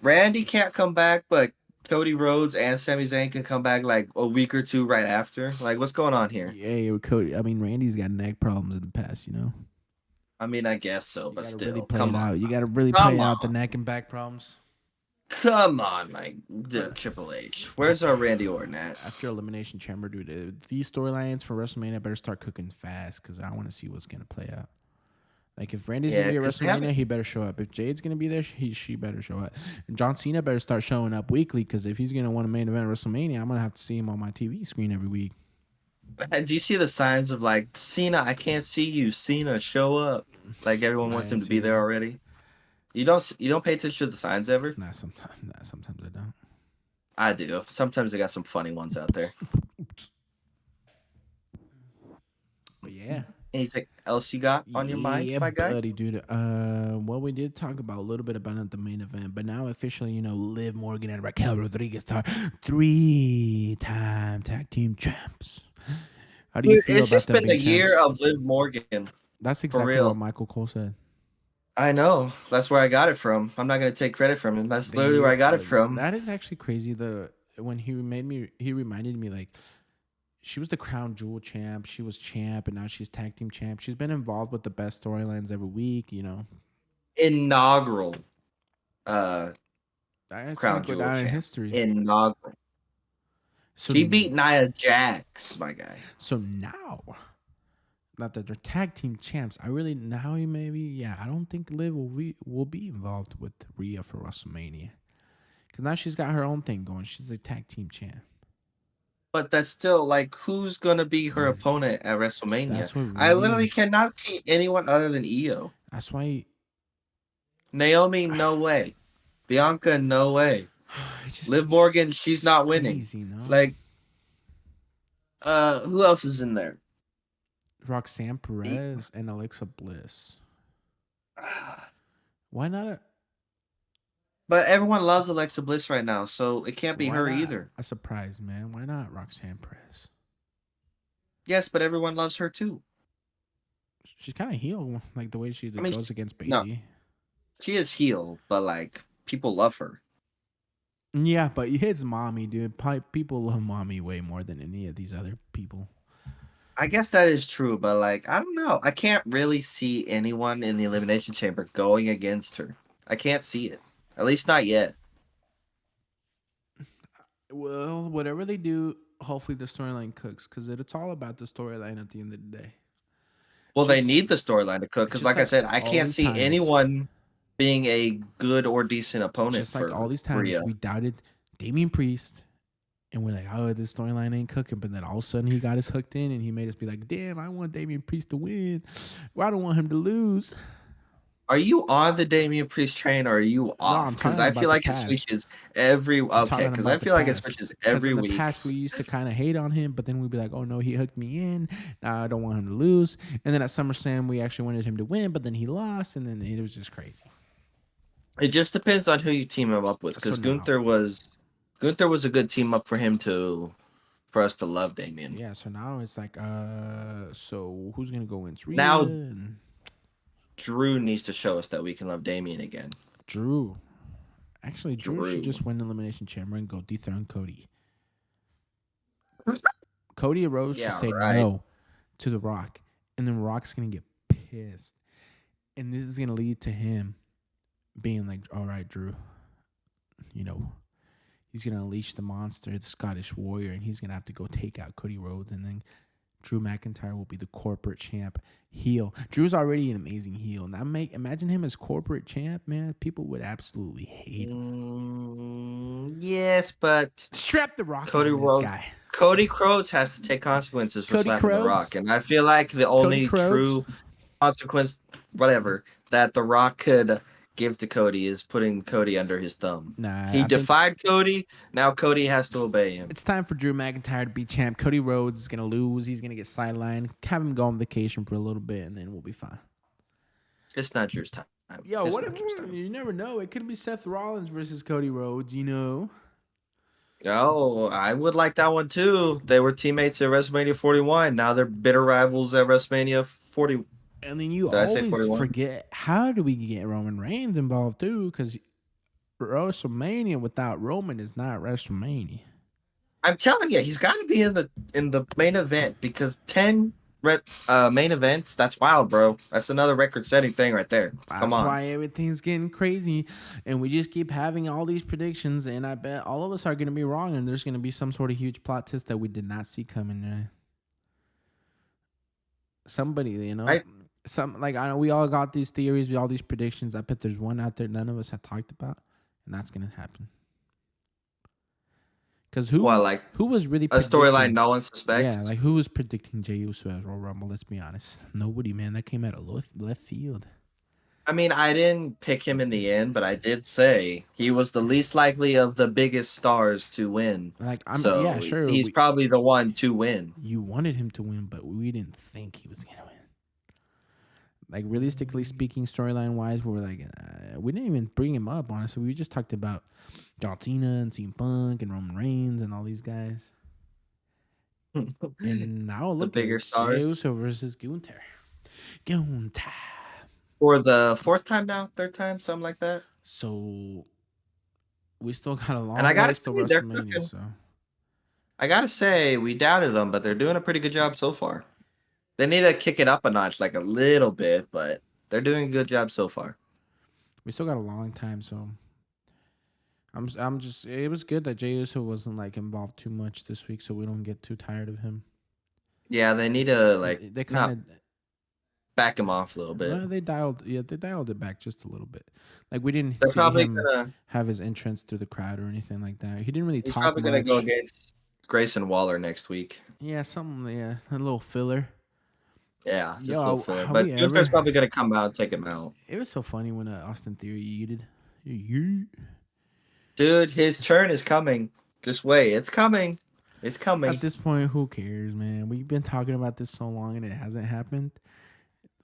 Randy can't come back, but Cody Rhodes and Sami Zayn can come back like a week or two right after. Like, what's going on here? Yeah, Cody. I mean, Randy's got neck problems in the past. You know, I mean, I guess so, you but got to really still, play it come on, out. You got to really come play on, out the neck and back problems. come on, my But Triple H. Where's after our Randy Orton at? after Elimination Chamber, dude, these storylines for WrestleMania better start cooking fast because I want to see what's gonna play out. Like if Randy's gonna Yeah, be at because they haven't. WrestleMania, he better show up. If Jade's gonna be there, she better show up. And John Cena better start showing up weekly because if he's gonna want a main event at WrestleMania, I'm gonna have to see him on my TV screen every week. Do you see the signs of like Cena? I can't see you, Cena. Show up. Like everyone I wants didn't him to see be there that. already. You don't pay attention to the signs ever. Sometimes I don't. I do. Sometimes they got some funny ones out there. But yeah. Anything else you got on your mind, Yeah, my guy? buddy, dude. Well, we did talk about a little bit about it at the main event, but now officially, Liv Morgan and Raquel Rodriguez are 3-time tag team champs. How do you Dude, feel it's about just them been a being year champs? of Liv Morgan, That's for exactly what real. Michael Cole said. I know. That's where I got it from. I'm not gonna take credit from him. That's The literally where I year got it from. that is actually crazy. The when he reminded me like she was the crown jewel champ, she was champ, and now she's tag team champ. She's been involved with the best storylines every week. Inaugural uh It's gonna crown go jewel down in champ. history. Inaugural. So She beat Nia Jax, my guy. so now not that they're tag team champs. I really now maybe I don't think Liv will be involved with Rhea for WrestleMania because now she's got her own thing going. She's a tag team champ. But that's still like who's gonna be her opponent at WrestleMania? That's what I literally really. cannot see anyone other than Io. That's why Naomi, no way. Bianca, no way. Liv it's Morgan, she's not winning. crazy, no? Like, who else is in there? Roxanne E- Perez and Alexa Bliss. Ah. Why not? But everyone loves Alexa Bliss right now, so it can't be Why her not either. a surprise, man? Why not Roxanne Perez? Yes, but everyone loves her too. She's kind of heel, like the way she I mean, goes against no, Bailey. she is heel, but like people love her. Yeah, but it's mommy, dude. People love mommy way more than any of these other people. I guess that is true, but like I don't know. I can't really see anyone in the elimination chamber going against her. I can't see it. At least not yet. Well, whatever they do, hopefully the storyline cooks because it's all about the storyline at the end of the day. Well, they Just, need the storyline to cook because, just like I like said, I all can't these see times, anyone being a good or decent opponent just like all for these times, Rhea. we doubted Damian Priest, and we're like, oh, this storyline ain't cooking. But then all of a sudden, he got us hooked in, and he made us be like, damn, I want Damian Priest to win. Well, I don't want him to lose. Are you on the Damian Priest train or are you No, off? I'm Because talking I feel about the like it past. switches every I'm okay. talking Because I about the feel like it past. switches Because every in the week. past, we used to kind of hate on him, but then we'd be like, oh no, he hooked me in. Now I don't want him to lose. And then at SummerSlam, we actually wanted him to win, but then he lost, and then it was just crazy. It just depends on who you team him up with. So Because now, Gunther was a good team up for him to for us to love Damian. yeah, so now it's like, so who's going to go against Rhea? Now And Drew needs to show us that we can love Damian again. Drew. Actually, Drew should Drew. just win the Elimination Chamber and go dethrone Cody. Cody Rhodes should Yeah, say right. no to The Rock, and then Rock's gonna get pissed, and this is gonna lead to him being like, "All right, Drew, you know, he's gonna unleash the monster, the Scottish Warrior, and he's gonna have to go take out Cody Rhodes, and then Drew McIntyre will be the corporate champ heel. Drew's already an amazing heel. Now imagine him as corporate champ, man. People would absolutely hate him. Yes, but Strap the Rock Cody on this Rhodes. guy. Cody Rhodes has to take consequences for Cody slapping The Rhodes. Rock, and I feel like the Cody only Rhodes. true consequence, whatever, that The Rock could give to Cody is putting Cody under his thumb. Nah, He defied Cody. Now Cody has to obey him. It's time for Drew McIntyre to be champ. Cody Rhodes is gonna lose. He's gonna get sidelined. Have him go on vacation for a little bit, and then we'll be fine. It's not Drew's time. Yo, It's what not Drew's time. you never know. It could be Seth Rollins versus Cody Rhodes. You know. Oh, I would like that one too. They were teammates at WrestleMania 41. Now they're bitter rivals at WrestMania 40. And then you Did I say always 41? forget, how do we get Roman Reigns involved too? Because WrestleMania without Roman is not WrestleMania. I'm telling you, he's got to be in the main event because 10 main events. That's wild, bro. That's another record-setting thing right there. Come on. That's why everything's getting crazy, and we just keep having all these predictions. And I bet all of us are going to be wrong, and there's going to be some sort of huge plot twist that we did not see coming. Somebody, you know, I know we all got these theories, we all these predictions. I bet there's one out there none of us have talked about, and that's going to happen. Because who was really a storyline no one suspects? Yeah, like who was predicting Jey Uso as Royal Rumble? Let's be honest, nobody, man. That came out of left field. I mean, I didn't pick him in the end, but I did say he was the least likely of the biggest stars to win. Yeah, sure. He's probably the one to win. You wanted him to win, but we didn't think he was gonna win. Like realistically speaking, storyline wise, we were like, we didn't even bring him up. Honestly, we just talked about John Cena and CM Punk and Roman Reigns and all these guys. And now look, the bigger stars. Jey Uso versus Gunther. For the fourth time now, third time, something like that. So we still got a long and I gotta way to WrestleMania. So I gotta say, we doubted them, but they're doing a pretty good job so far. They need to kick it up a notch, like a little bit, but they're doing a good job so far. We still got a long time, so I'm just. It was good that Jey Uso wasn't like involved too much this week, so we don't get too tired of him. Yeah, they need to they kind of back him off a little bit. Well, they dialed it back just a little bit. Like we didn't see him have his entrance through the crowd or anything like that. He didn't really talk much. He's probably gonna go against Grayson Waller next week. Yeah, a little filler. Yeah, just a little filler. But Gunther's probably gonna come out and take him out. It was so funny when Austin Theory yeeted. Dude, his turn is coming. Just wait, it's coming. It's coming. At this point, who cares, man? We've been talking about this so long and it hasn't happened.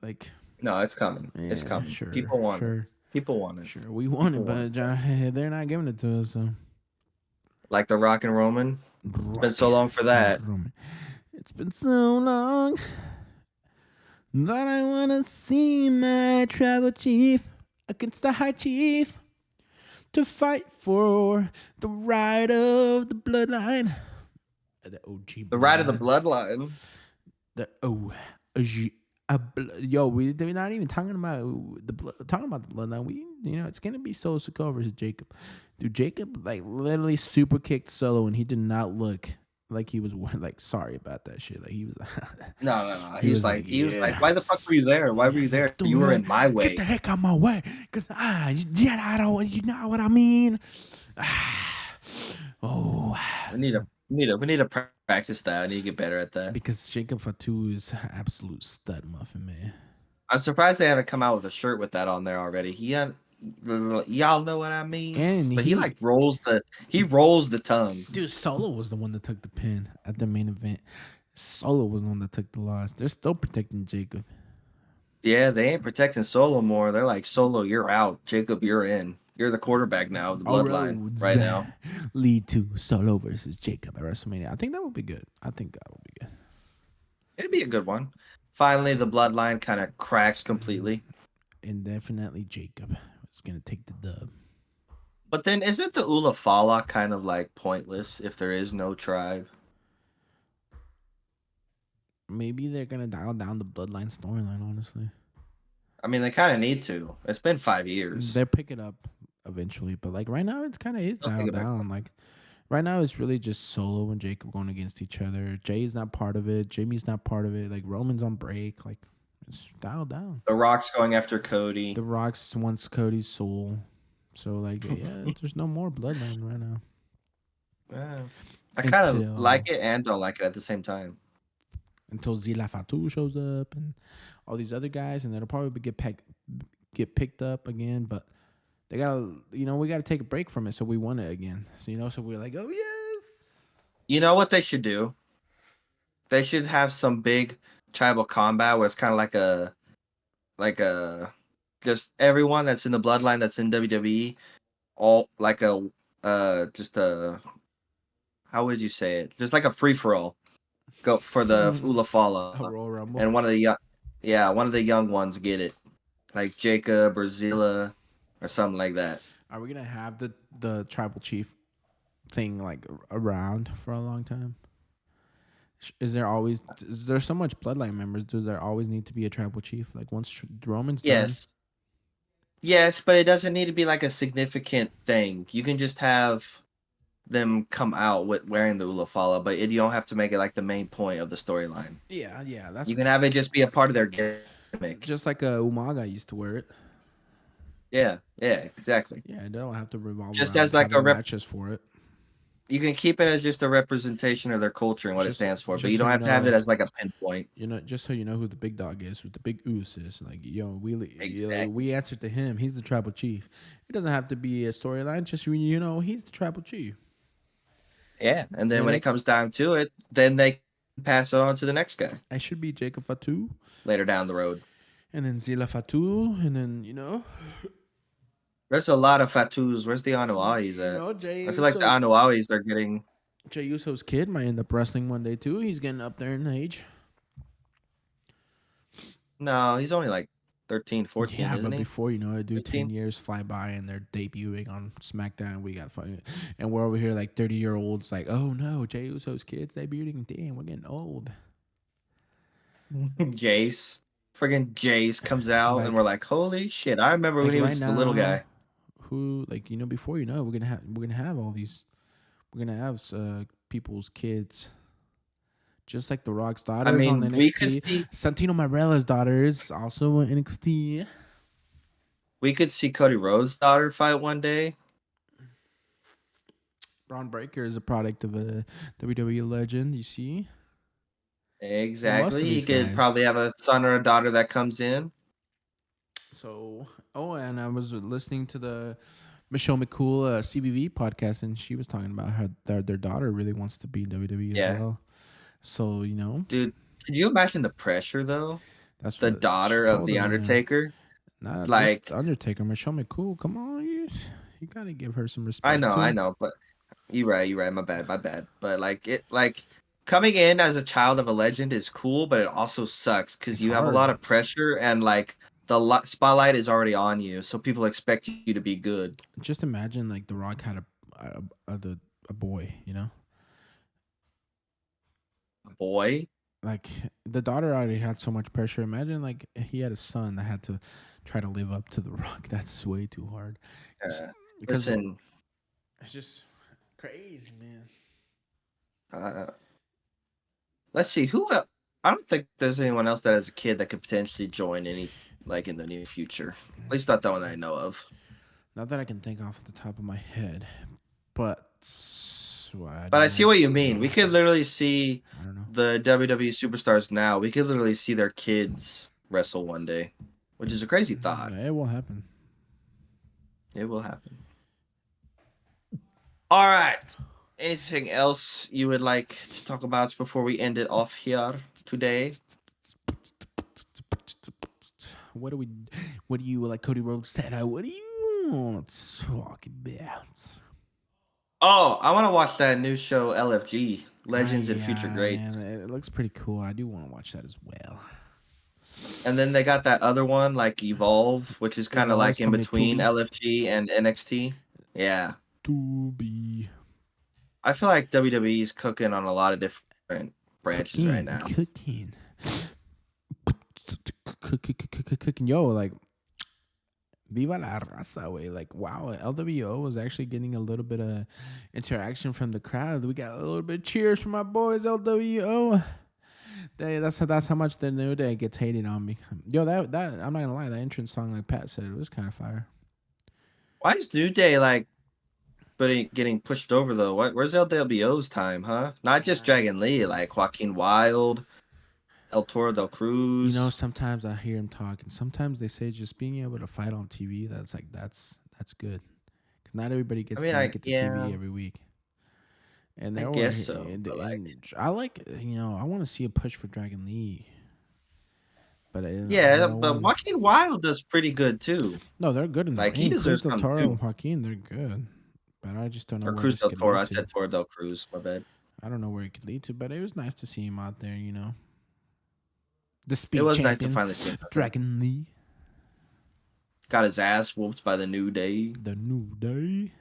Like, no, it's coming. Yeah, it's coming. Sure, people want it. People want it. Sure, we want it, but they're not giving it to us. So, like the Rock and Roman. It's been so long for that. It's been so long that I wanna see my tribal chief against the high chief to fight for the right of the bloodline. The OG. The right of the bloodline. The OG. We're not even talking about the bloodline. It's gonna be Solo Sikoa versus Jacob. Dude, Jacob like literally super kicked Solo, and he did not look like he was like sorry about that shit. Like he was. No. He was like, why the fuck were you there? Why were you there? You were in my way. Get the heck out my way, cause I don't. You know what I mean? We need to practice that. I need to get better at that. Because Jacob Fatu is absolute stud muffin, man. I'm surprised they haven't come out with a shirt with that on there already. Y'all know what I mean. But he rolls the tongue. Dude, Solo was the one that took the pin at the main event. Solo was the one that took the loss. They're still protecting Jacob. Yeah, they ain't protecting Solo more. They're like, Solo, you're out. Jacob, you're in. You're the quarterback now of the bloodline right now. Lead to Solo versus Jacob at WrestleMania. I think that would be good. It'd be a good one. Finally, the bloodline kind of cracks completely. indefinitely Jacob is gonna take the dub. But then isn't the Ulafala kind of like pointless if there is no tribe? Maybe they're gonna dial down the bloodline storyline. Honestly, I mean, they kind of need to. It's been 5 years. they'll pick it up eventually, but like right now, it's kind of is They'll pick dialed it back up. down. Like right now, it's really just Solo and Jacob going against each other. Jay's not part of it. Jimmy's not part of it. Like Roman's on break. Like it's dialed down. The Rock's going after The Cody. Rock's wants Cody's soul. So like yeah, there's no more bloodline right now Yeah. I kind of until like it and don't like it at the same time. Zila Fatu shows up and all these other guys, and it'll probably get picked up again. But they gotta, we gotta take a break from it so we won it again. So so we're like, oh yes. You know what they should do? They should have some big tribal combat where it's kind of like a just everyone that's in the bloodline that's in WWE, all like a just a how would you say it? Just like a free for all. Go for the A Ulafala, Royal Rumble. and one of the young ones get it, like Jacob or Zilla or something like that. Are we gonna have the tribal chief thing like around for a long time? Is there so much bloodline members? Does there always need to be a tribal chief? Like once Roman's done, Yes, yes, but it doesn't need to be like a significant thing. You can just have them come out with wearing the Ulafala, but you don't have to make it like the main point of the storyline. yeah, You that's can have it just be a part of their gimmick. just like Umaga used to wear it. Yeah, yeah, exactly. Yeah, it don't have to revolve Just around as like a having rep, matches for it. you can keep it as just a representation of their culture and what it Just stands for, but just you so don't you have to have know, it as like a pinpoint. just so you know who the big dog is, who the big oos is. Like Exactly. we answer to him. He's the tribal chief. It doesn't have to be a storyline. Just he's the tribal chief. Yeah, and then And when it comes down to it, then they pass it on to the next guy I should be Jacob Fatu, later down the road. and then Zila Fatu, and then There's a lot of Fatus. Where's the Anuais at? Jay I feel like the Uso. Anuais are getting. Jay Uso's kid might end up wrestling one day too. He's getting up there in age. No, he's only like 13, 14, Yeah, isn't but he? before you know it, dude, 10 15? years fly by and they're debuting on SmackDown. We got fucking, and we're over here like 30-year-olds, like, oh no, Jey Uso's kids debuting. Damn, we're getting old. Jace. Friggin' Jace comes out, and Like, we're like, holy shit. I remember when like he was right just a little now, guy. who like before we're gonna have all these, we're gonna have people's kids. Just like The Rock's I daughters on mean, NXT, Santino Marella's daughter is also on NXT. we could see Cody Rhodes' daughter fight one day. Braun Breaker is a product of a WWE legend. You see, most Exactly. of He these could guys. probably have a son or a daughter that comes in. So, and I was listening to the Michelle McCool CVV podcast, and she was talking about how their daughter really wants to be in WWE as Yeah. well. So, Dude, could you imagine the pressure though? that's The what she daughter of told the him. Undertaker? Not just Like, Undertaker, Michelle McCool. Come on, you gotta give her some respect I too. know, but you're right, my bad. But like coming in as a child of a legend is cool, but it also sucks because It's you have a hard. lot of pressure and like the spotlight is already on you, so people expect you to be good. Just imagine like The Rock had a boy, Boy, like the daughter already had so much pressure. Imagine like he had a son that had to try to live up to The Rock. That's way too hard. uh, Because listen, it's just crazy, man. uh, let's see who. I don't think there's anyone else that has a kid that could potentially join any like in the near future. At least not that one that I know of. Not that I can think off the top of my head, but I But I see what you don't mean. We could literally see I don't know. the WWE superstars now. We could literally see their kids wrestle one day, which is a crazy thought. It will happen. It will happen. All right. Anything else you would like to talk about before we end it off here today? What do you like Cody Rhodes said? What do you want to talk about? Oh, I want to watch that new show LFG, Legends and Future Yeah, Greats. man, it looks pretty cool. I do want to watch that as well. And then they got that other one, like Evolve, which is kind of Evolve is like in coming to between Tubi. LFG and NXT. Yeah. Tubi. I feel like WWE is cooking on a lot of different branches right Cooking. now. Cooking. Cooking. Yo, like, Viva la raza, way. Like, wow, LWO was actually getting a little bit of interaction from the crowd. We got a little bit of cheers from my boys, LWO. That's how much the New Day gets hated on me. Yo, that I'm not gonna lie, that entrance song, like Pat said, it was kind of fire. Why is New Day like getting pushed over though? Where's LWO's time, huh? Not just Dragon Lee, like Joaquin Wild, El Toro del You know, Cruz. sometimes I hear him talk, and sometimes they say just being able to fight on TV, that's good. Because not everybody I gets mean, to make it to yeah, TV every week. And I there were, guess so. and, But like, and I like, I want to see a push for Dragon Lee, but I don't yeah, know but when. Joaquin Wild does pretty good too. No, they're good in the Like he ring. Cruz deserves del something Toro too. and Joaquin, they're good, but I just don't know Or where Cruz this del could Toro. lead I to. said Toro del Cruz. My bad. I don't know where it could lead to, but it was nice to see him out there. The It speed was nice to champion, finally see him out there. Dragon Lee, Got his ass whooped by the New Day. the New Day.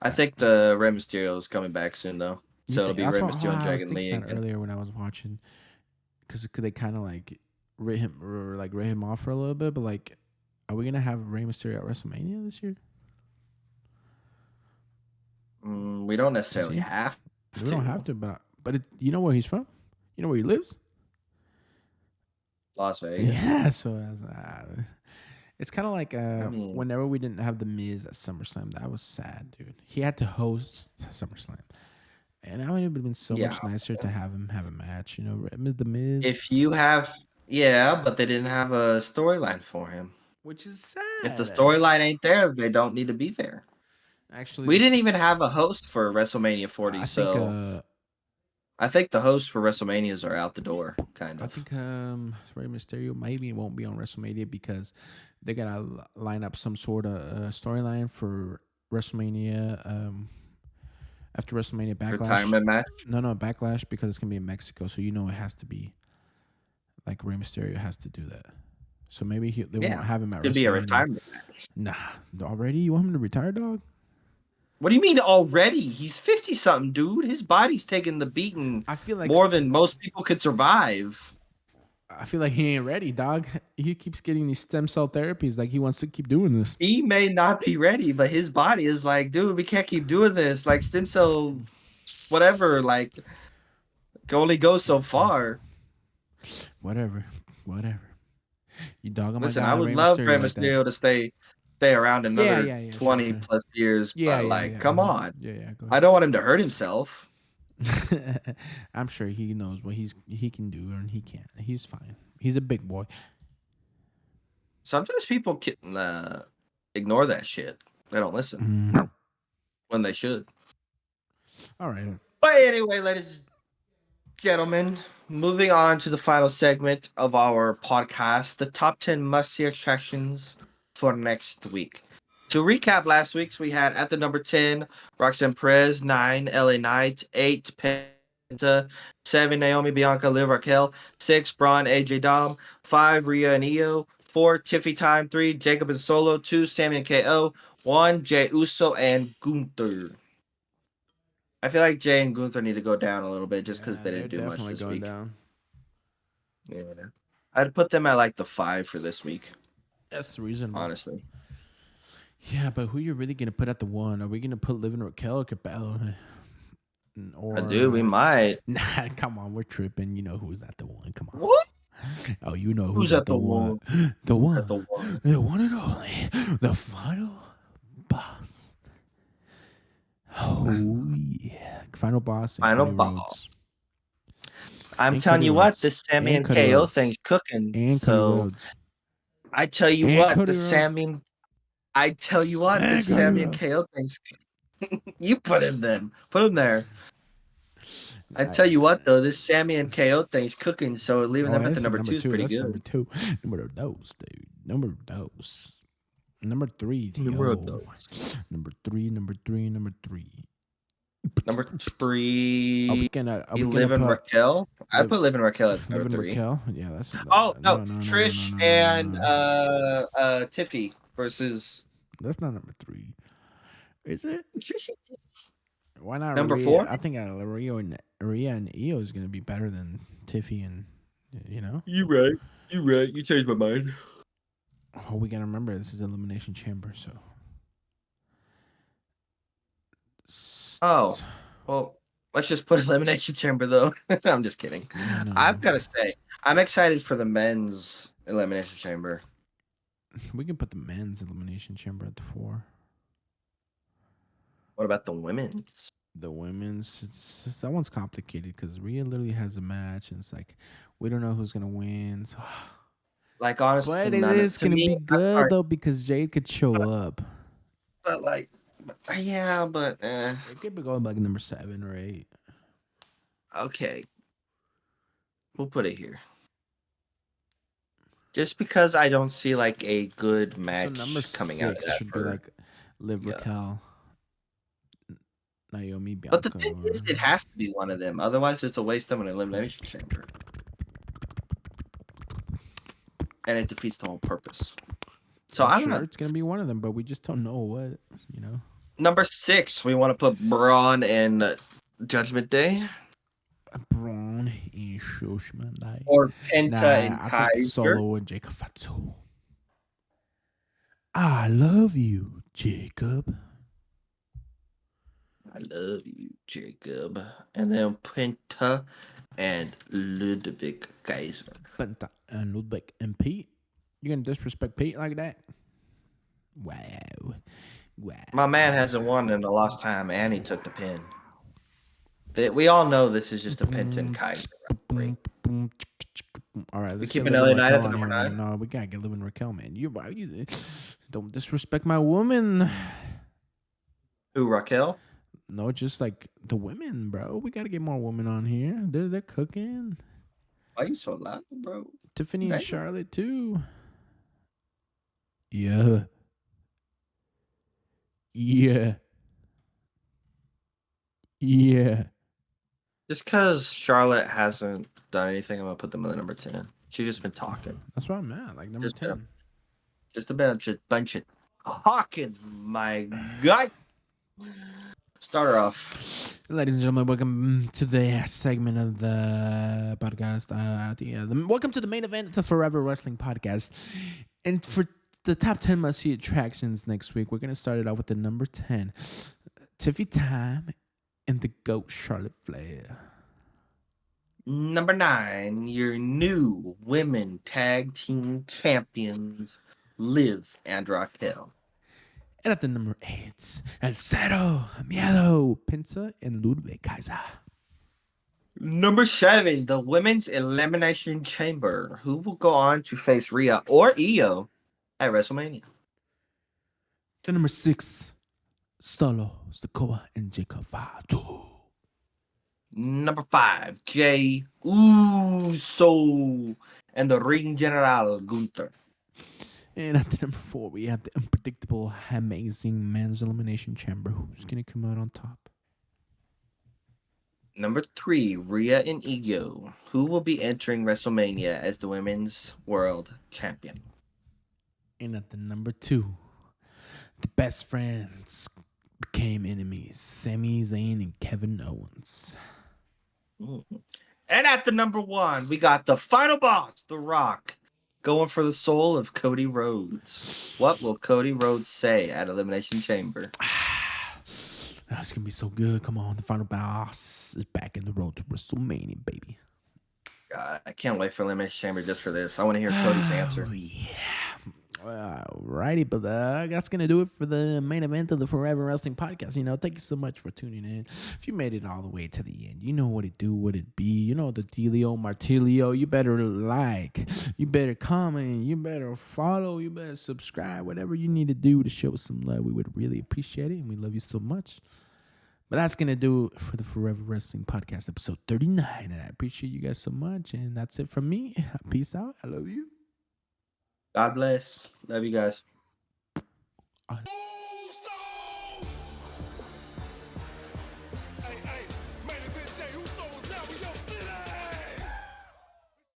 I think the Rey Mysterio is coming back soon though, You so it'll think be that's Rey what Mysterio and I was Dragon thinking Lee that again. earlier when I was watching, because they kind of like rate him off for a little bit, but like, are we gonna have Rey Mysterio at WrestleMania this year? We don't You necessarily see, have we don't have to. to, but you know where he's from? You know where he lives? Las Vegas. Yeah, so it's kind of like I mean, whenever we didn't have the Miz at SummerSlam, that was sad, dude. He had to host SummerSlam, and I would have been so yeah. much nicer to have him have a match. The If Miz, you have, yeah, but they didn't have a storyline for him. which is If the sad. storyline ain't there, they don't need to be there. Actually, We didn't even have a host for WrestleMania 40, I think so I think the hosts for WrestleManias are out the door, kind I of. think Rey Mysterio maybe won't be on WrestleMania because they gotta line up some sort of storyline for WrestleMania. After WrestleMania Backlash. Retirement match. No, Backlash because it's gonna be in Mexico, so it has to be like Rey Mysterio has to do that. So maybe they won't Yeah, have him at could be a WrestleMania. retirement match. Nah, already you want him to retire, dog? What do you mean already? He's 50 something, dude. His body's taking the beating I feel like more than most people could survive. he ain't ready, dog. He keeps getting these stem cell therapies, like he wants to keep doing this. He may not be ready, but his body is like, dude, we can't keep doing this. Like stem cell, whatever, like can only go so far. Whatever. You dog on my Listen, I guy, would Rey love Rey Mysterio, like that. Mysterio to stay around another Yeah, sure, 20 sure. plus years, Yeah, but yeah, like, yeah. come on. Yeah, go I don't want him to hurt himself. ahead. I'm sure he knows what he can do and he can't. He's fine. He's a big boy. Sometimes people can ignore that shit. They don't listen when they should. All right. But anyway, ladies and gentlemen, moving on to the final segment of our podcast, the top 10 must-see attractions for next week. To recap last week's, we had at the number 10, Roxanne Perez, 9, LA Knight, 8, Penta, 7, Naomi, Bianca, Liv Raquel, 6, Braun, AJ Dom, 5, Rhea and Io, 4, Tiffy Time, 3, Jacob and Solo, 2, Sammy and KO, 1, Jay Uso and Gunther. I feel like Jay and Gunther need to go down a little bit just because Yeah, they they're didn't do much definitely this going week. down. Yeah. I'd put them at like the 5 for this week, That's reasonable. honestly. Yeah, but who you really gonna put at the 1? Are we gonna put Liv and Raquel or Cabello? Or I do. We might. nah, come on, we're tripping. You know who's at the 1. Come on. What? Oh, you know Who's who's at at the the 1. one? The Who's at 1. the one? The one and only. The final boss. Oh yeah. Final boss and Final Cody boss. Rhodes. I'm And telling Cody you what, Rhodes. this Sammy and Cody KO Rhodes. thing's cooking. And Cody So Rhodes. I tell you And what, Cody the Rhodes. Sammy. I tell you what, the And Cody Sammy and Rhodes. KO thing's. You put him then. Put him there. I tell you what though, this Sammy and KO thing's cooking. So leaving them at the That's number 2 is pretty That's good. number 2. Number those, dude. Number those. Number 3, Number yo. those. Number 3. Number Are we 3, gonna Liv and put Raquel. I live put Liv and Raquel at number live in 3. Raquel? Yeah, that's Oh no, no, no, no, no, no, Trish no, no, no, and no. Tiffy versus That's not number 3, is it? Trish. Why not Number Rhea? 4. I think Rhea and Io is gonna be better than Tiffy and you know. You right. You right. You changed my mind. Oh, we gotta remember this is Elimination Chamber, so. Oh, well, let's just put Elimination Chamber though. I'm just kidding. No, I've got to say, I'm excited for the men's Elimination Chamber. we can put the men's Elimination Chamber at the 4. What about the women's? The women's, that one's complicated because Rhea literally has a match, and it's like we don't know who's gonna win. So. Like honestly, But it none of is to gonna me. be I'm good sorry, though because Jade could show up. but like, yeah, but It could be going like number 7 or 8. okay, we'll put it here. Just because I don't see like a good So number match coming out of 6 that should be for like Liv yeah. Raquel, Naomi, But the Bianca, thing or is, it has to be one of them. Otherwise, it's a waste of an Elimination Chamber, and it defeats the whole purpose. So I'm sure not. it's gonna be one of them, but we just don't know what Number 6, we want to put Braun and Judgment Day, Braun and Shushman. or Penta Nah, and I think Kaiser. Solo and Jacob Fatu. I love you, Jacob. I love you, Jacob. And then Penta and Ludwig Kaiser. Penta and Ludwig and Pete. You gonna disrespect Pete like that? Wow. Wow. My man hasn't won in a lost time, and he took the pin. We all know this is just a Penta and Kaiser rivalry. All right, let's get keeping Liv and LA Knight Raquel at the on number here, man. 9? No, we gotta get Liv and Raquel, man. You don't disrespect my woman. Who, Raquel? No, just like the women, bro. We gotta get more women on here. They're cooking. Why are you so loud, bro? Tiffany and Damn. Charlotte too. Yeah. Yeah. Yeah. Just because Charlotte hasn't done anything, I'm going to put them in the number 10. She's just been talking. That's what I'm at. Like number 10. Just a bunch of talking, my guy. Start her off. Ladies and gentlemen, welcome to the segment of the podcast. Welcome to the main event of the Forever Wrestling Podcast. And for the top 10 must-see attractions next week, we're going to start it off with the number 10. Tiffy Time and the GOAT Charlotte Flair. Number 9, your new women tag team champions, Liv and Raquel. And at the number 8, El Cero, Miedo, Pinza, and Ludwig Kaiser. Number 7, the Women's Elimination Chamber. Who will go on to face Rhea or Io at WrestleMania? The number 6, Solo, Sikoa, and Jacob Fatu. Number 5, Jay Uso and the Ring General Gunther. And at the number 4, we have the unpredictable, amazing men's elimination chamber. Who's going to come out on top? Number 3, Rhea and Io. Who will be entering WrestleMania as the Women's World Champion? And at the number 2, the best friends became enemies. Sami Zayn and Kevin Owens. Mm-hmm. And at the number 1, we got the final boss, The Rock, going for the soul of Cody Rhodes. What will Cody Rhodes say at Elimination Chamber? That's going to be so good. Come on, the final boss is back in the road to WrestleMania, baby. God, I can't wait for Elimination Chamber just for this. I want to hear Cody's answer. Yeah. Alrighty, but that's gonna do it for the main event of the Forever Wrestling Podcast. Thank you so much for tuning in. If you made it all the way to the end, you know what it do, what it be. You know the dealio, martilio. You better like, you better comment, you better follow, you better subscribe. Whatever you need to do to show us some love, we would really appreciate it, and we love you so much. But that's gonna do it for the Forever Wrestling Podcast, episode 39. And I appreciate you guys so much. And that's it from me. Peace out. I love you. God bless. Love you guys.